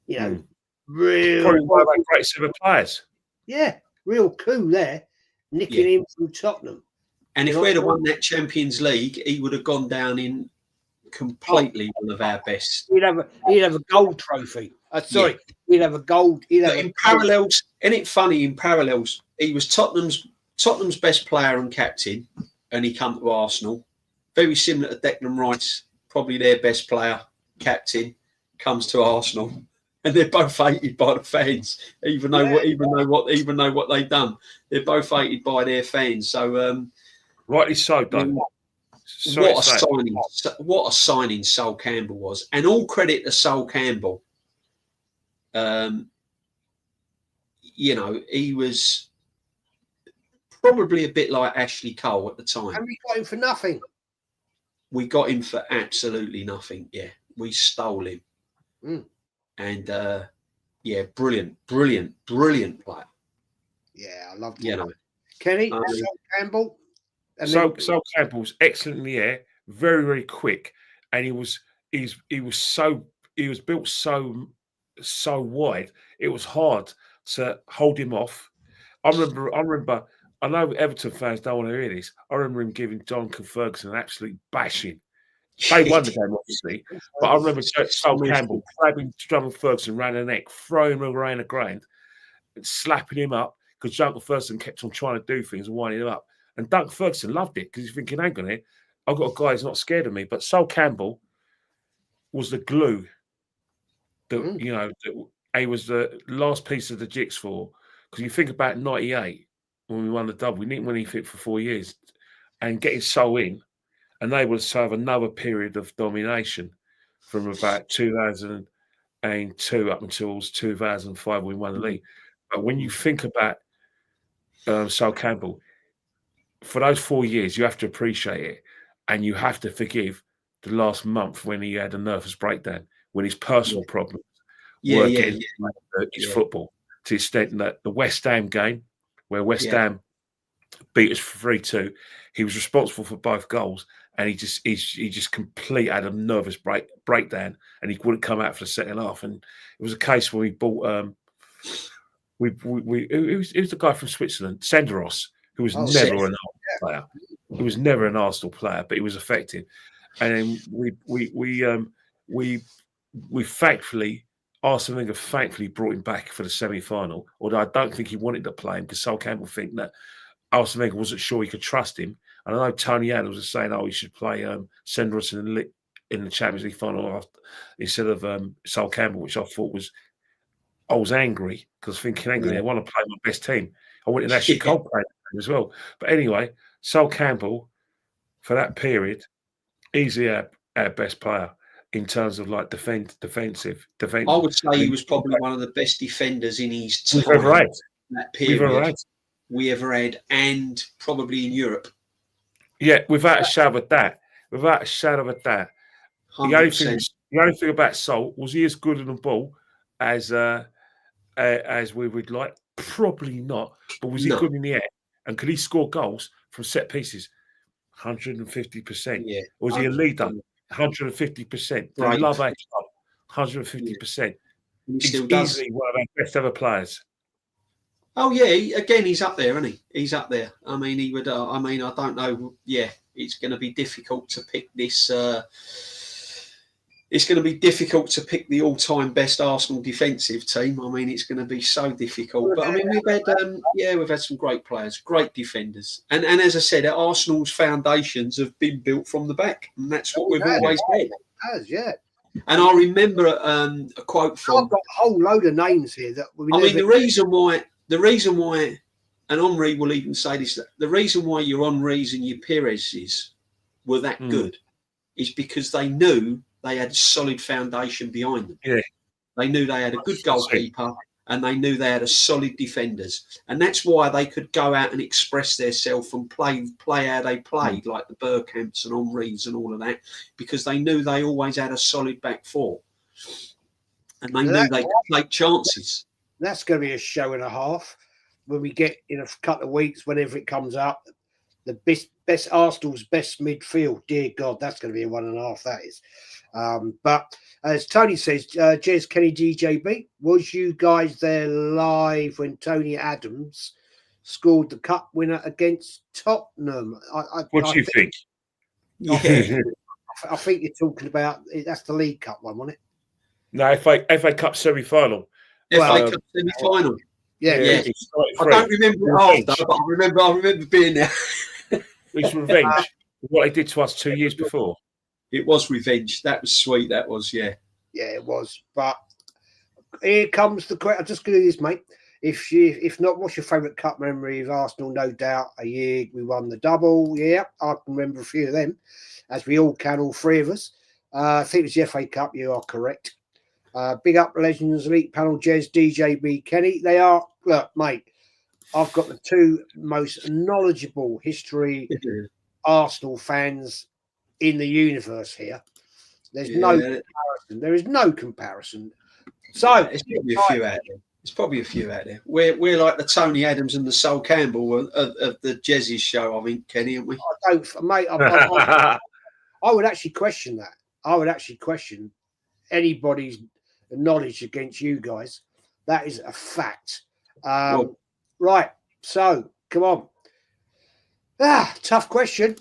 You know, real probably one of our greatest ever players. Yeah, real coup there, nicking him from Tottenham. And if we'd have won that Champions League, he would have gone down in completely one of our best. He'd have a gold trophy. He'd have a gold. Parallels, isn't it funny? In parallels, he was Tottenham's best player and captain, and he come to Arsenal. Very similar to Declan Rice, probably their best player, captain, comes to Arsenal, and they're both hated by the fans. Even though what they've done, they're both hated by their fans. So, rightly so, done. What a signing Sol Campbell was, and all credit to Sol Campbell. You know, he was probably a bit like Ashley Cole at the time. And we got him for nothing. We got him for absolutely nothing. Yeah, we stole him. And brilliant player. Yeah, I love him. You know, Kenny, Sol Campbell. Sol Campbell's excellent in the air, very, very quick, and he was built so wide. It was hard to hold him off. I remember. I know Everton fans don't want to hear this. I remember him giving Jonathan Ferguson an absolute bashing. They won the game, obviously, but I remember Sol Campbell grabbing Jonathan Ferguson around the neck, throwing him around the ground, and slapping him up because Jonathan Ferguson kept on trying to do things and winding him up. And Duncan Ferguson loved it because he's thinking, hang on here, I've got a guy who's not scared of me. But Sol Campbell was the glue that, he was the last piece of the jigsaw. Because you think about 98, when we won the double, we didn't win anything for 4 years. And getting Sol in, and they would have another period of domination from about 2002 up until 2005 when we won the league. But when you think about Sol Campbell, for those 4 years, you have to appreciate it, and you have to forgive the last month when he had a nervous breakdown, when his personal problems were getting his football, to the extent that the West Ham game, where West Ham beat us for 3-2, he was responsible for both goals, and he just completely had a nervous breakdown, and he wouldn't come out for the second half. And it was a case where we bought it was the guy from Switzerland, Senderos, who was never an Arsenal player. He was never an Arsenal player, but he was effective. And then we thankfully, Arsene Wenger thankfully brought him back for the semi-final. Although I don't think he wanted to play him because Sol Campbell think that Arsene Wenger wasn't sure he could trust him. And I know Tony Adams was saying, "Oh, he should play Senderos in the Champions League final instead of Sol Campbell," which I thought was. I was angry because thinking, I want to play my best team. I wanted Ashley Cole playing as well. But anyway, Sol Campbell, for that period, easily our best player in terms of like defensive. I would say he was probably one of the best defenders in his time. That period we ever had, and probably in Europe. Yeah, without a shadow of that. Without a shadow of that. The only thing about Sol was he as good on the ball as we would like? Probably not. But was he good in the air? And could he score goals from set pieces? 150%. Yeah. Was he a leader? 150%. I love our club. 150%. He's easily one of our best ever players. Oh yeah, again he's up there, isn't he? He's up there. I mean, he would. I don't know. Yeah, it's going to be difficult to pick this. It's going to be difficult to pick the all-time best Arsenal defensive team. I mean, it's going to be so difficult. But I mean, we've had some great players, great defenders, and as I said, Arsenal's foundations have been built from the back, and that's what we've always had. It has, yeah. And I remember a quote from. I've got a whole load of names here that. The reason why, and Henri will even say this, the reason why your Henris and your Perez's were that good is because they knew they had a solid foundation behind them. Yeah. They knew they had a good goalkeeper and they knew they had a solid defenders. And that's why they could go out and express themselves and play how they played, like the Bergkamps and Henris and all of that, because they knew they always had a solid back four. And they knew they could take chances. That's going to be a show and a half when we get in a couple of weeks, whenever it comes up. The best Arsenal's best midfield. Dear God, that's going to be a 1.5. That is. But as Tony says, Jez, Kenny, DJB, was you guys there live when Tony Adams scored the cup winner against Tottenham? What do you think? I think you're talking about that's the League Cup one, wasn't it? No, FA Cup semi-final. FA Cup semi-final. Yeah. I don't remember it after, but I remember being there. It's revenge. What they did to us 2 years before. It was revenge. That was sweet. That was, yeah. Yeah, it was. But here comes the question. I'm just going to do this, mate. If not, what's your favourite cup memory of Arsenal? No doubt a year we won the double. Yeah, I can remember a few of them, as we all can, all three of us. I think it was the FA Cup. You are correct. Big up Legends Elite Panel, Jez, DJB, Kenny. They are, look, mate, I've got the two most knowledgeable history Arsenal fans in the universe here. There's no comparison. There is no comparison. So there's probably a few out there. There's probably a few out there. We're like the Tony Adams and the Sol Campbell of the Jez's show, I think, Kenny, aren't we? I don't, mate. I would actually question that. I would actually question anybody's knowledge against you guys. That is a fact. Right. So come on. Tough question.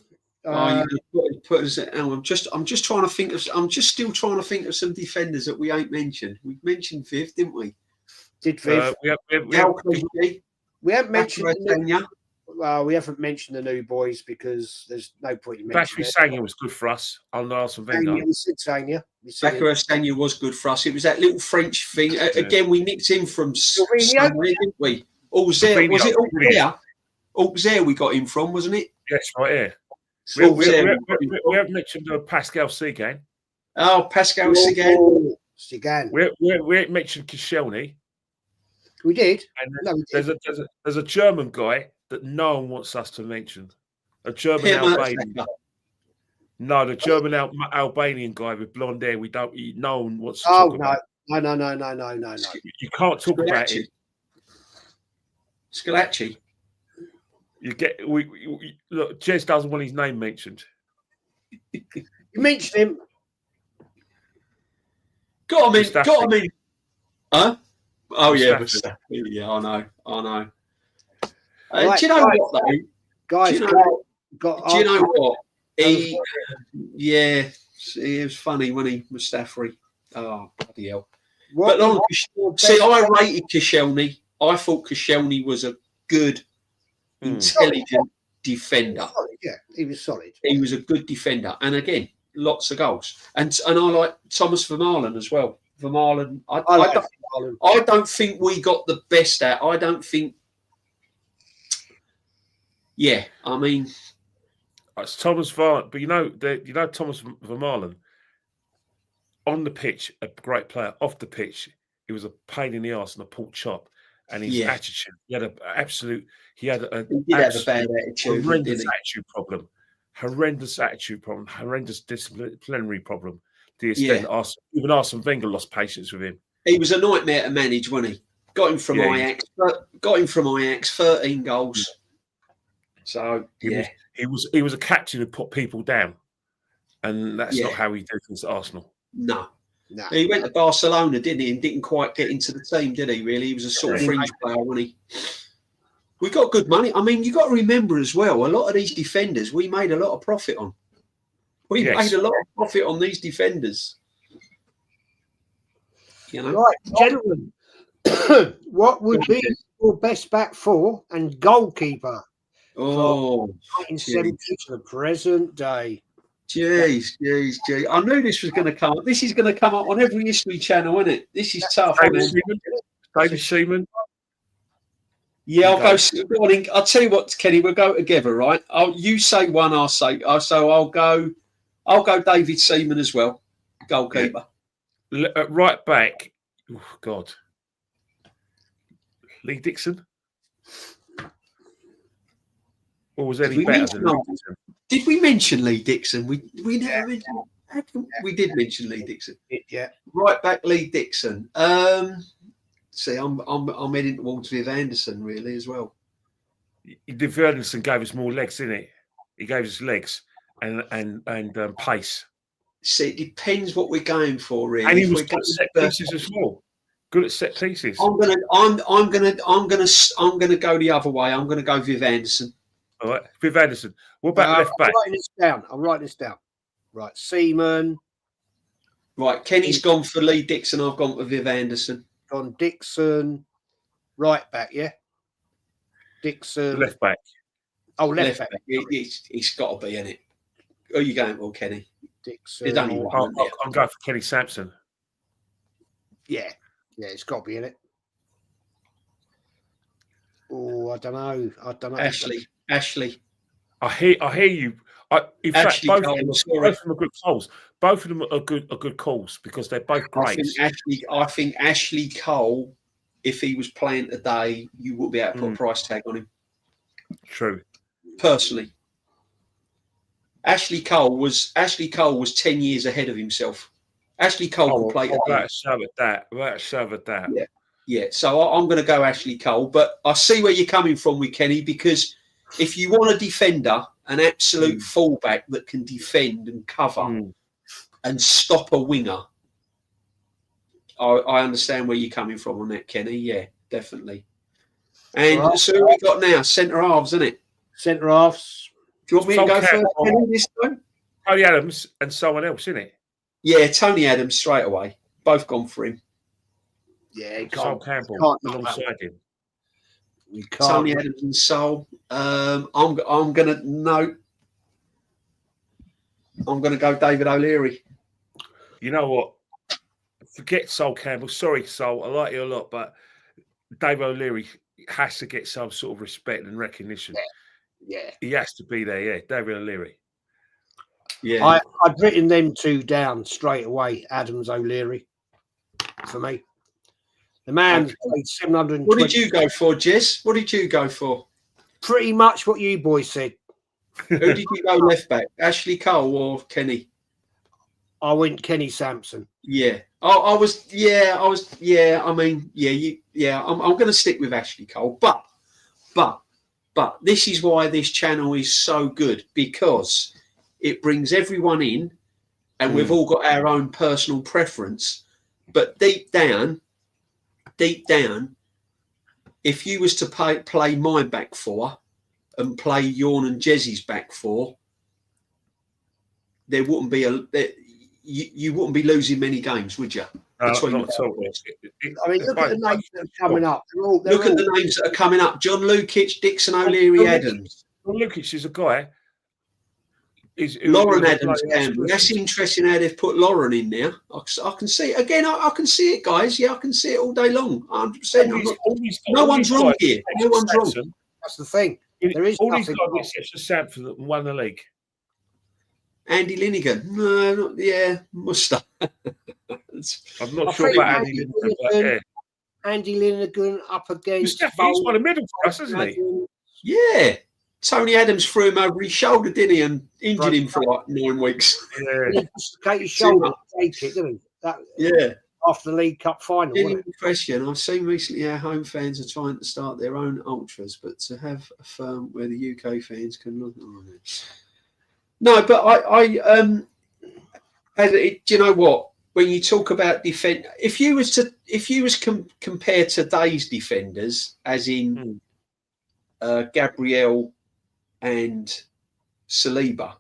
Put us at, I'm just trying to think of. I'm just still trying to think of some defenders that we ain't mentioned. We mentioned Viv, didn't we? Did Viv? We haven't mentioned. We haven't mentioned the new boys because there's no point in mentioning it. Bashir Sanya was good for us. I'll Arsene Wenger. We said Sanya. Sanya was good for us. It was that little French thing. Again, we nicked him from somewhere, didn't we? Auxerre, was it Auxerre? Auxerre we got him from, wasn't it? Yes, right here. We haven't mentioned Pascal Sigan. Oh, Pascal Sigan. We haven't mentioned Koscielny. We did. And there's a German guy that no one wants us to mention. A German Albanian. No, the German Albanian guy with blonde hair. No one wants to talk about. No. You can't talk about it. Scalacci. You get look. Jez doesn't want his name mentioned. You mentioned him. Got him in. Huh? Oh yeah, yeah. I know. Right, do you know what though, guys? Do you know what? He was funny when he Mustafi. Oh bloody hell! I rated Koscielny. I thought Koscielny was a good, intelligent defender. Yeah, he was solid. He was a good defender, and again, lots of goals. And I like Thomas Vermaelen as well. Vermaelen, I don't think we got the best out. I don't think. Yeah, I mean, it's Thomas Vermaelen, but you know Thomas Vermaelen on the pitch, a great player. Off the pitch, he was a pain in the arse and a pork chop. And his attitude, he had a bad attitude. Horrendous attitude problem, horrendous disciplinary problem. To the extent even Arsene Wenger lost patience with him. He was a nightmare to manage, wasn't he? Got him from Ajax, 13 goals. So he was a captain who put people down, and that's not how he did things at Arsenal. No. He went to Barcelona, didn't he? And didn't quite get into the team, did he? Really, he was a sort of fringe player, wasn't he? We got good money. I mean, you got to remember as well. A lot of these defenders, we made a lot of profit on. We made a lot of profit on these defenders. You know, right, gentlemen. What would be your best back four and goalkeeper? Oh, 1970 to the present day. Jeez. I knew this was going to come up. This is going to come up on every history channel, isn't it? This is tough. David Seaman. Yeah, I'll go. I'll tell you what, Kenny, we'll go together, right? You say one, I'll say. So I'll go David Seaman as well, goalkeeper. Right back. Oh, God. Lee Dixon. Or was any better than Lee Dixon? Did we mention Lee Dixon? We never mentioned. We did mention Lee Dixon. Yeah. Right back, Lee Dixon. See, I'm heading towards Viv Anderson really as well. Viv Anderson gave us more legs, didn't he? He gave us legs and pace. See, it depends what we're going for, really. And he was good at set pieces as well. Good at set pieces. I'm gonna go the other way. I'm gonna go Viv Anderson. All right, Viv Anderson. What about left back? I'm writing this down. Right, Seaman. Right, Kenny's gone for Lee Dixon. I've gone for Viv Anderson. Gone Dixon. Right back, yeah. Dixon. Left back. Oh, left back. It's got to be, isn't it? Who are you going for, Kenny? Dixon. There's only one. I'm going for Kenny Sampson. Yeah, it's got to be in it. Oh, I don't know. Ashley. I hear you. In fact, both of them are good calls. Both of them are good calls because they're both great. I think Ashley Cole, if he was playing today, you would be able to put a price tag on him. True. Personally, Ashley Cole was 10 years ahead of himself. Ashley Cole can play. Let's have that. Yeah. So I'm going to go Ashley Cole, but I see where you're coming from with Kenny, because if you want a defender, an absolute fullback that can defend and cover and stop a winger, I understand where you're coming from on that, Kenny. Yeah, definitely. And Right. so who we got now? Centre halves, isn't it? Centre halves. Do you want me to go Campbell. first Kenny, this time? Tony Adams and someone else, isn't it? Yeah, Tony Adams straight away. Both gone for him. Yeah, you Sol can't. Campbell Can't knock that alongside him. You can't. Tony Adams and Sol. I'm gonna go David O'Leary. You know what? Forget Sol Campbell. Sorry, Sol. I like you a lot, but Dave O'Leary has to get some sort of respect and recognition. Yeah. He has to be there, yeah. David O'Leary. Yeah. I'd written them two down straight away, Adams, O'Leary, for me. The man played 720. What did you go for, Jez? What did you go for? Pretty much what you boys said. Who did you go left back? Ashley Cole or Kenny? I went Kenny Sampson. Yeah. I was. I mean, I'm going to stick with Ashley Cole, but this is why this channel is so good, because it brings everyone in, and we've all got our own personal preference. But deep down, if you was to play my back four and play Yawn and Jezzy's back four, there wouldn't be you wouldn't be losing many games, would you? Not at all. I mean, look at the names that are coming up. Look at the names that are coming up: John Lukic, Dixon, O'Leary, Adams. Well, Lukic is a guy. Lauren Adams Campbell. That's interesting how they've put Lauren in there. I can see it again. I can see it, guys. Yeah, I can see it all day long. 100%. No one's wrong here. No one's wrong. That's the thing. There is all these nothing guys wrong. except for Sanford that won the league. Andy Linnigan. No, not, yeah, must have. I'm not I sure think about Andy Linnigan, but yeah. Andy Linnigan up against. He's won a medal for us, hasn't he? Yeah. Tony Adams threw him over his shoulder, didn't he, and injured him for like 9 weeks. Yeah. He dislocated his shoulder, take it, didn't he? Yeah. After the League Cup final. Any question? I've seen recently how home fans are trying to start their own ultras, but to have a firm where the UK fans can look on it. No, but do you know what? When you talk about defend, if you was compare today's defenders, as in Gabriel and Saliba,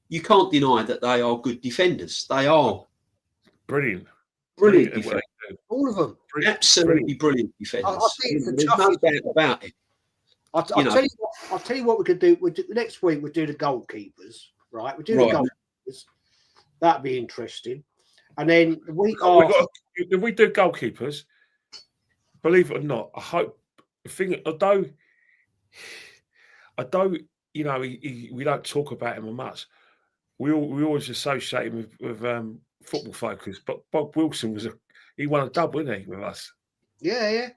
you can't deny that they are good defenders. They are brilliant defenders. All of them. Absolutely brilliant defenders. I think it's the There's no doubt about it. I'll tell you what we could do. Next week we'll do the goalkeepers, right? We'll do the goalkeepers. That'd be interesting. And then the week after, if we do goalkeepers, believe it or not, although you know we don't talk about him much, we always associate him with football focus. But Bob Wilson he won a double, didn't he, with us? Yeah.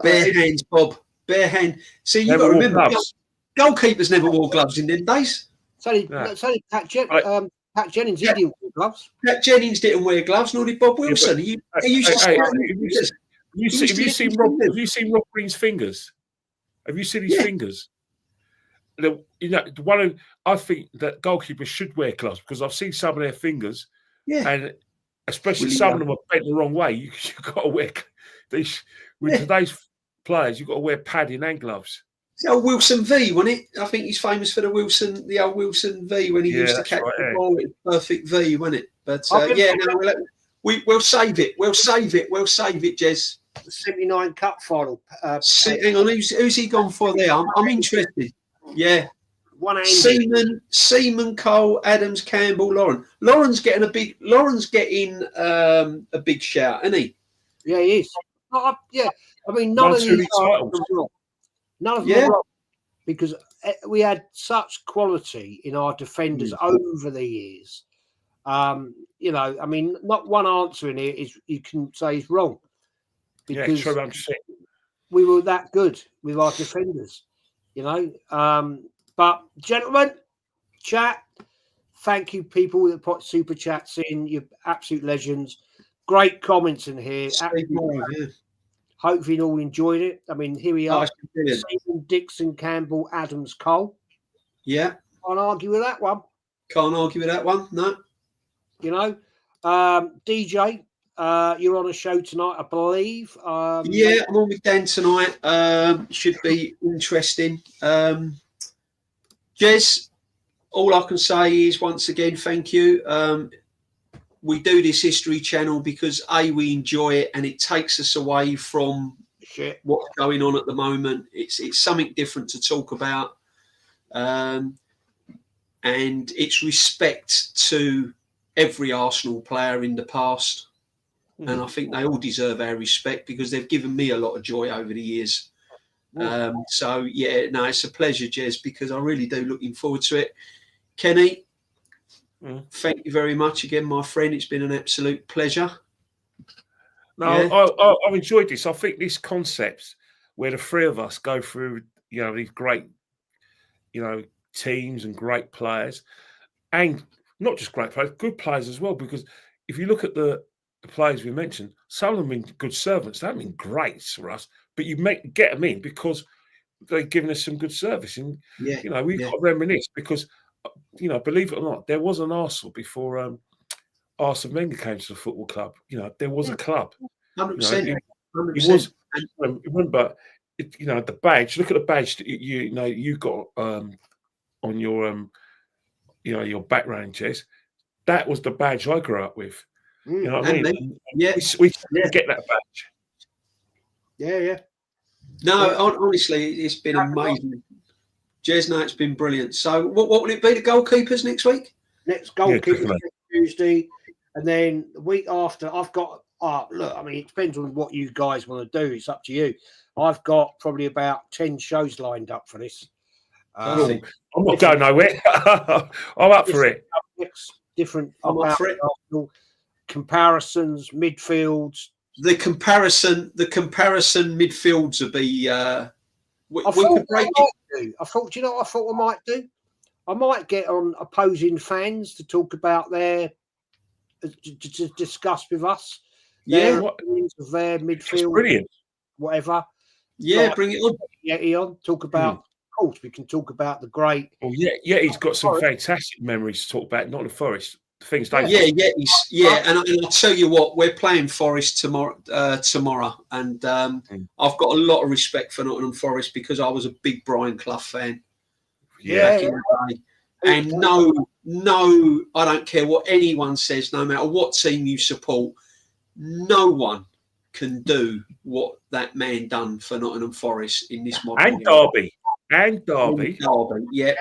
Bare hands, Bob. Bare hand. See, you've got to remember, goalkeepers never wore gloves in them days. Sorry, Pat Jennings didn't wear gloves. Pat Jennings didn't wear gloves, nor did Bob Wilson. Have you seen Rob Green's fingers? Have you seen his fingers? I think that goalkeepers should wear gloves because I've seen some of their fingers, and especially some of them are bent the wrong way. You've got to wear these. With today's players, you've got to wear padding and gloves. It's the old Wilson V, wasn't it? I think he's famous for the old Wilson V when he used to catch the ball. It was perfect V, wasn't it? But we'll save it. We'll save it, Jez. The 79 Cup final. Hang on, who's he gone for there? I'm interested. Yeah. Seaman, Cole, Adams, Campbell, Lauren. Lauren's getting a big shout, isn't he? Yeah, he is. I mean, none of these are wrong. None of them are wrong because we had such quality in our defenders over the years. I mean, not one answer in here is you can say is wrong because we were that good with our defenders. But gentlemen, chat. Thank you, people that put super chats in. You're absolute legends. Great comments in here. Hopefully you all enjoyed it. I mean, here we are. Simpson, Dixon, Campbell, Adams, Cole. Yeah. Can't argue with that one. No. DJ, you're on a show tonight, I believe. Yeah, I'm on with Dan tonight. Should be interesting. Jez, all I can say is once again, thank you. We do this History Channel because we enjoy it and it takes us away from what's going on at the moment. It's something different to talk about, and it's respect to every Arsenal player in the past. And I think they all deserve our respect because they've given me a lot of joy over the years. So, yeah, no, it's a pleasure, Jez, because I really do looking forward to it. Kenny, thank you very much again, my friend. It's been an absolute pleasure. No, I've enjoyed this. I think this concept where the three of us go through, these great, teams and great players, and not just great players, good players as well, because if you look at the players we mentioned, some of them have been good servants. They haven't been great for us, but you get them in because they've given us some good service. And, we've got to reminisce because, believe it or not, there was an Arsenal before Arsene Wenger came to the football club. There was a club. 100%. It was, remember, the badge. Look at the badge that you got on your, your background, Jez. That was the badge I grew up with. You know what I mean? We get that badge. Yeah. No, honestly, it's been amazing. Jez, no, it's been brilliant. So what will it be, the goalkeepers next week? Next goalkeepers next Tuesday. And then the week after, I've got, look, I mean, it depends on what you guys want to do. It's up to you. I've got probably about 10 shows lined up for this. I'm not going nowhere. I'm up for it. Different I'm up for it. Comparisons, midfields. The comparison midfields will be. We could break it. I thought, you know what I thought I might do? I might get on opposing fans to talk about to discuss with us. Their opinions of their midfield. Brilliant. Whatever. Yeah, bring it on. Eown, talk about. Of course, we can talk about the great. Well, he's got some fantastic memories to talk about. Not the Forest. Things don't. And I'll tell you what, we're playing Forest tomorrow, and I've got a lot of respect for Nottingham Forest because I was a big Brian Clough fan. Back in the day. And no, I don't care what anyone says, no matter what team you support, no one can do what that man done for Nottingham Forest in this modern Derby. And Derby. Yeah.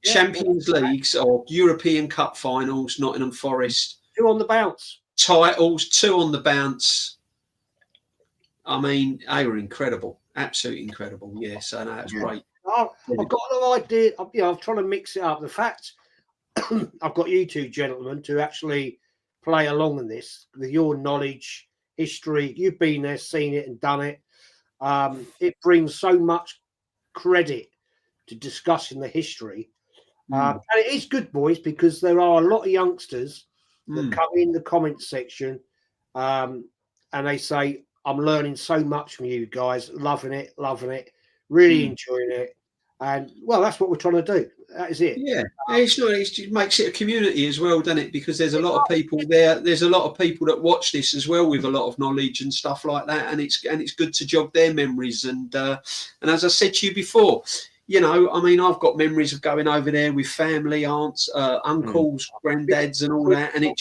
Champions Leagues or European Cup finals, Nottingham Forest. 2 on the bounce. Titles, 2 on the bounce. I mean, they were incredible. Absolutely incredible. Yeah, so no, that's great. I've got an idea. I'm trying to mix it up. The fact I've got you two gentlemen to actually play along in this with your knowledge, history. You've been there, seen it and done it. It brings so much credit to discussing the history. And it is good, boys, because there are a lot of youngsters that come in the comments section and they say, I'm learning so much from you guys, loving it, really enjoying it. And, well, that's what we're trying to do. That is it. Yeah, it makes it a community as well, doesn't it? Because there's a lot of people there. There's a lot of people that watch this as well with a lot of knowledge and stuff like that. And it's good to jog their memories. And as I said to you before, I mean, I've got memories of going over there with family, aunts, uncles, granddads, and all that, and it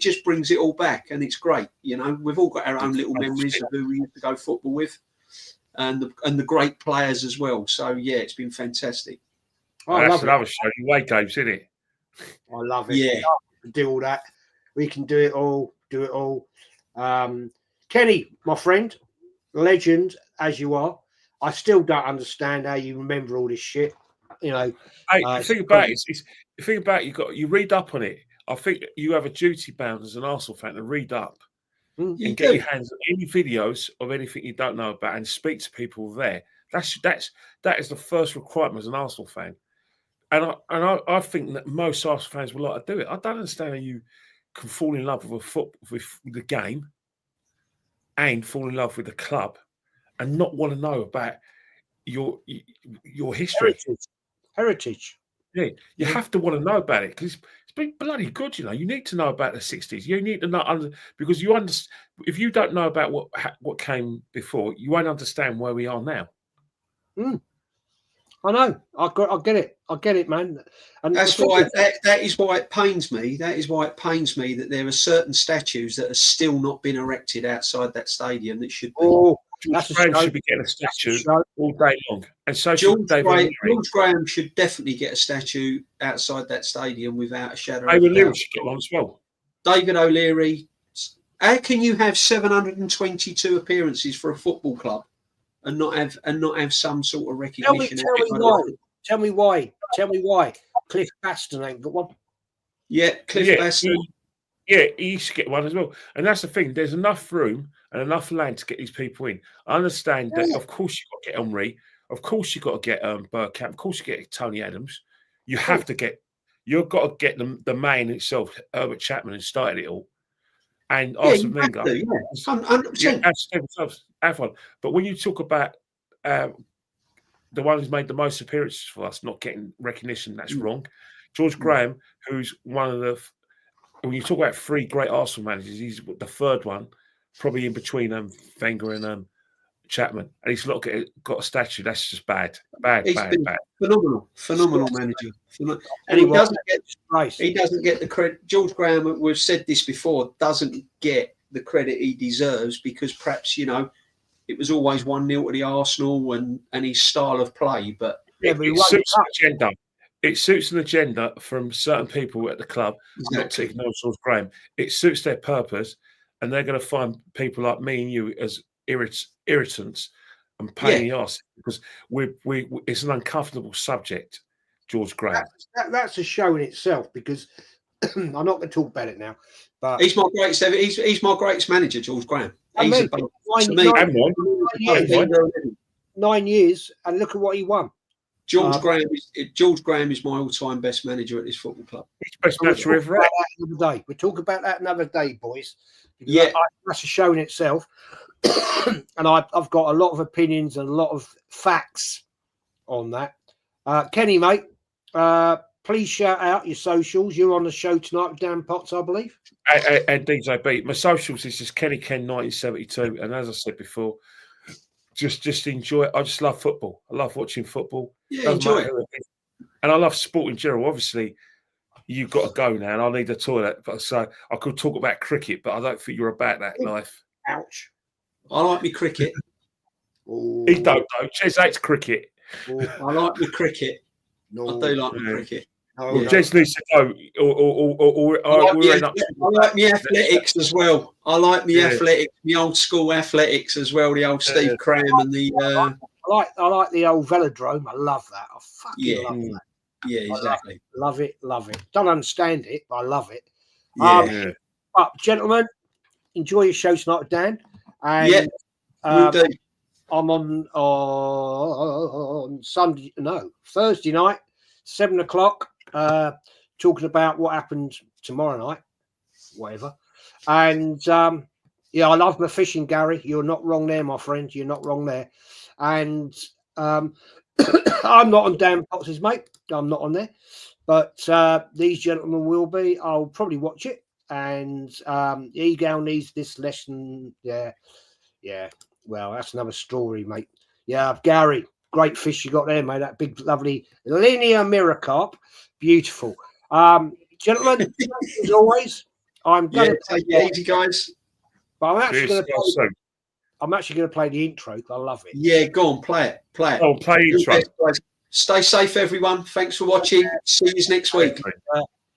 just brings it all back, and it's great. We've all got our own little memories of who we used to go football with, and the great players as well. So yeah, it's been fantastic. That's another show. Away games, isn't it? I love it. Yeah, we can do all that. We can do it all. Kenny, my friend, legend as you are. I still don't understand how you remember all this shit. The thing about it, you read up on it. I think you have a duty bound as an Arsenal fan to read up and get your hands on any videos of anything you don't know about and speak to people there. That is the first requirement as an Arsenal fan. And I think that most Arsenal fans would like to do it. I don't understand how you can fall in love with the game and fall in love with the club and not want to know about your history. Heritage. Yeah, you have to want to know about it because it's bloody good. You know, you need to know about the 60s. You need to know because you understand. If you don't know about what came before, you won't understand where we are now. I know. I get it. I get it, man. And that's why that is why it pains me. That is why it pains me that there are certain statues that have still not been erected outside that stadium that should be. Oh, George Graham should be getting a statue all day long, and so should George Graham should definitely get a statue outside that stadium without a shadow of a doubt. David O'Leary should get one as well. David O'Leary. How can you have 722 appearances for a football club and not have some sort of recognition? Tell me why. Cliff Baston ain't got one. Yeah, Cliff Baston. He should get one as well. And that's the thing. There's enough room and enough land to get these people in. I understand that, of course, you've got to get Henry. Of course, you've got to get Bergkamp. Of course, you get Tony Adams. You have to get. You've got to get the man itself, Herbert Chapman, who started it all. And Arsene Wenger. 100%. Have one. But when you talk about the one who's made the most appearances for us not getting recognition, that's wrong. George Graham, who's one of the. When you talk about three great Arsenal managers, he's the third one, probably in between Wenger and Chapman, and he's not got a statue. That's just bad. Bad. Phenomenal manager. And he doesn't get the credit. George Graham, we've said this before, doesn't get the credit he deserves because perhaps it was always 1-0 to the Arsenal and his style of play, but it suits the agenda. It suits an agenda from certain people at the club, not to ignore George Graham. It suits their purpose, and they're going to find people like me and you as irritants and pain in the arse because it's an uncomfortable subject, George Graham. That's a show in itself because I'm not going to talk about it now. But he's my greatest ever. He's my greatest manager, George Graham. 9 years, and look at what he won. George Graham is my all-time best manager at this football club. He's best manager ever. We'll talk about that another day, boys. Yeah, that's a show in itself, and I've got a lot of opinions and a lot of facts on that. Kenny, mate, please shout out your socials. You're on the show tonight with Dan Potts, I believe. And DJB. My socials is just Kenny Ken 1972, and as I said before. Just enjoy it. I just love football. I love watching football. Yeah, enjoy it. And I love sport in general. Obviously, you've got to go now, and I need a toilet. But so I could talk about cricket, but I don't think you're about that life. Ouch. I like me cricket. He don't know. Jez hates cricket. I like me cricket. I do like me cricket. Jez needs to go. I like me athletics as well. I like me athletics, the old school athletics as well. The old Steve Cram and the. I like the old velodrome. I love that. I fucking love that. Yeah, exactly. Love it. Don't understand it, but I love it. But gentlemen, enjoy your show tonight, Dan. And we'll do. I'm on Thursday night, 7 o'clock. Talking about what happened tomorrow night, whatever. And I love my fishing, Gary. You're not wrong there, my friend. You're not wrong there. And I'm not on Dan Potts' mate. I'm not on there. But these gentlemen will be. I'll probably watch it. And Keown needs this lesson. Yeah. Well, that's another story, mate. Yeah, Gary. Great fish you got there, mate. That big, lovely linear mirror carp. Beautiful. Gentlemen, as always, I'm going to take it easy, guys. But I'm actually going to play the intro. I love it. Yeah, go on, play it. Oh, play intro. Stay safe, everyone. Thanks for watching. See you next week.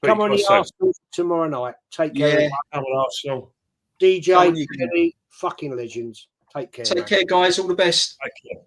Come on, the Arsenal tomorrow night. Take care. Yeah, come on, Arsenal. DJ, Kenny, fucking legends. Take care. Take care, guys. All the best. Take care.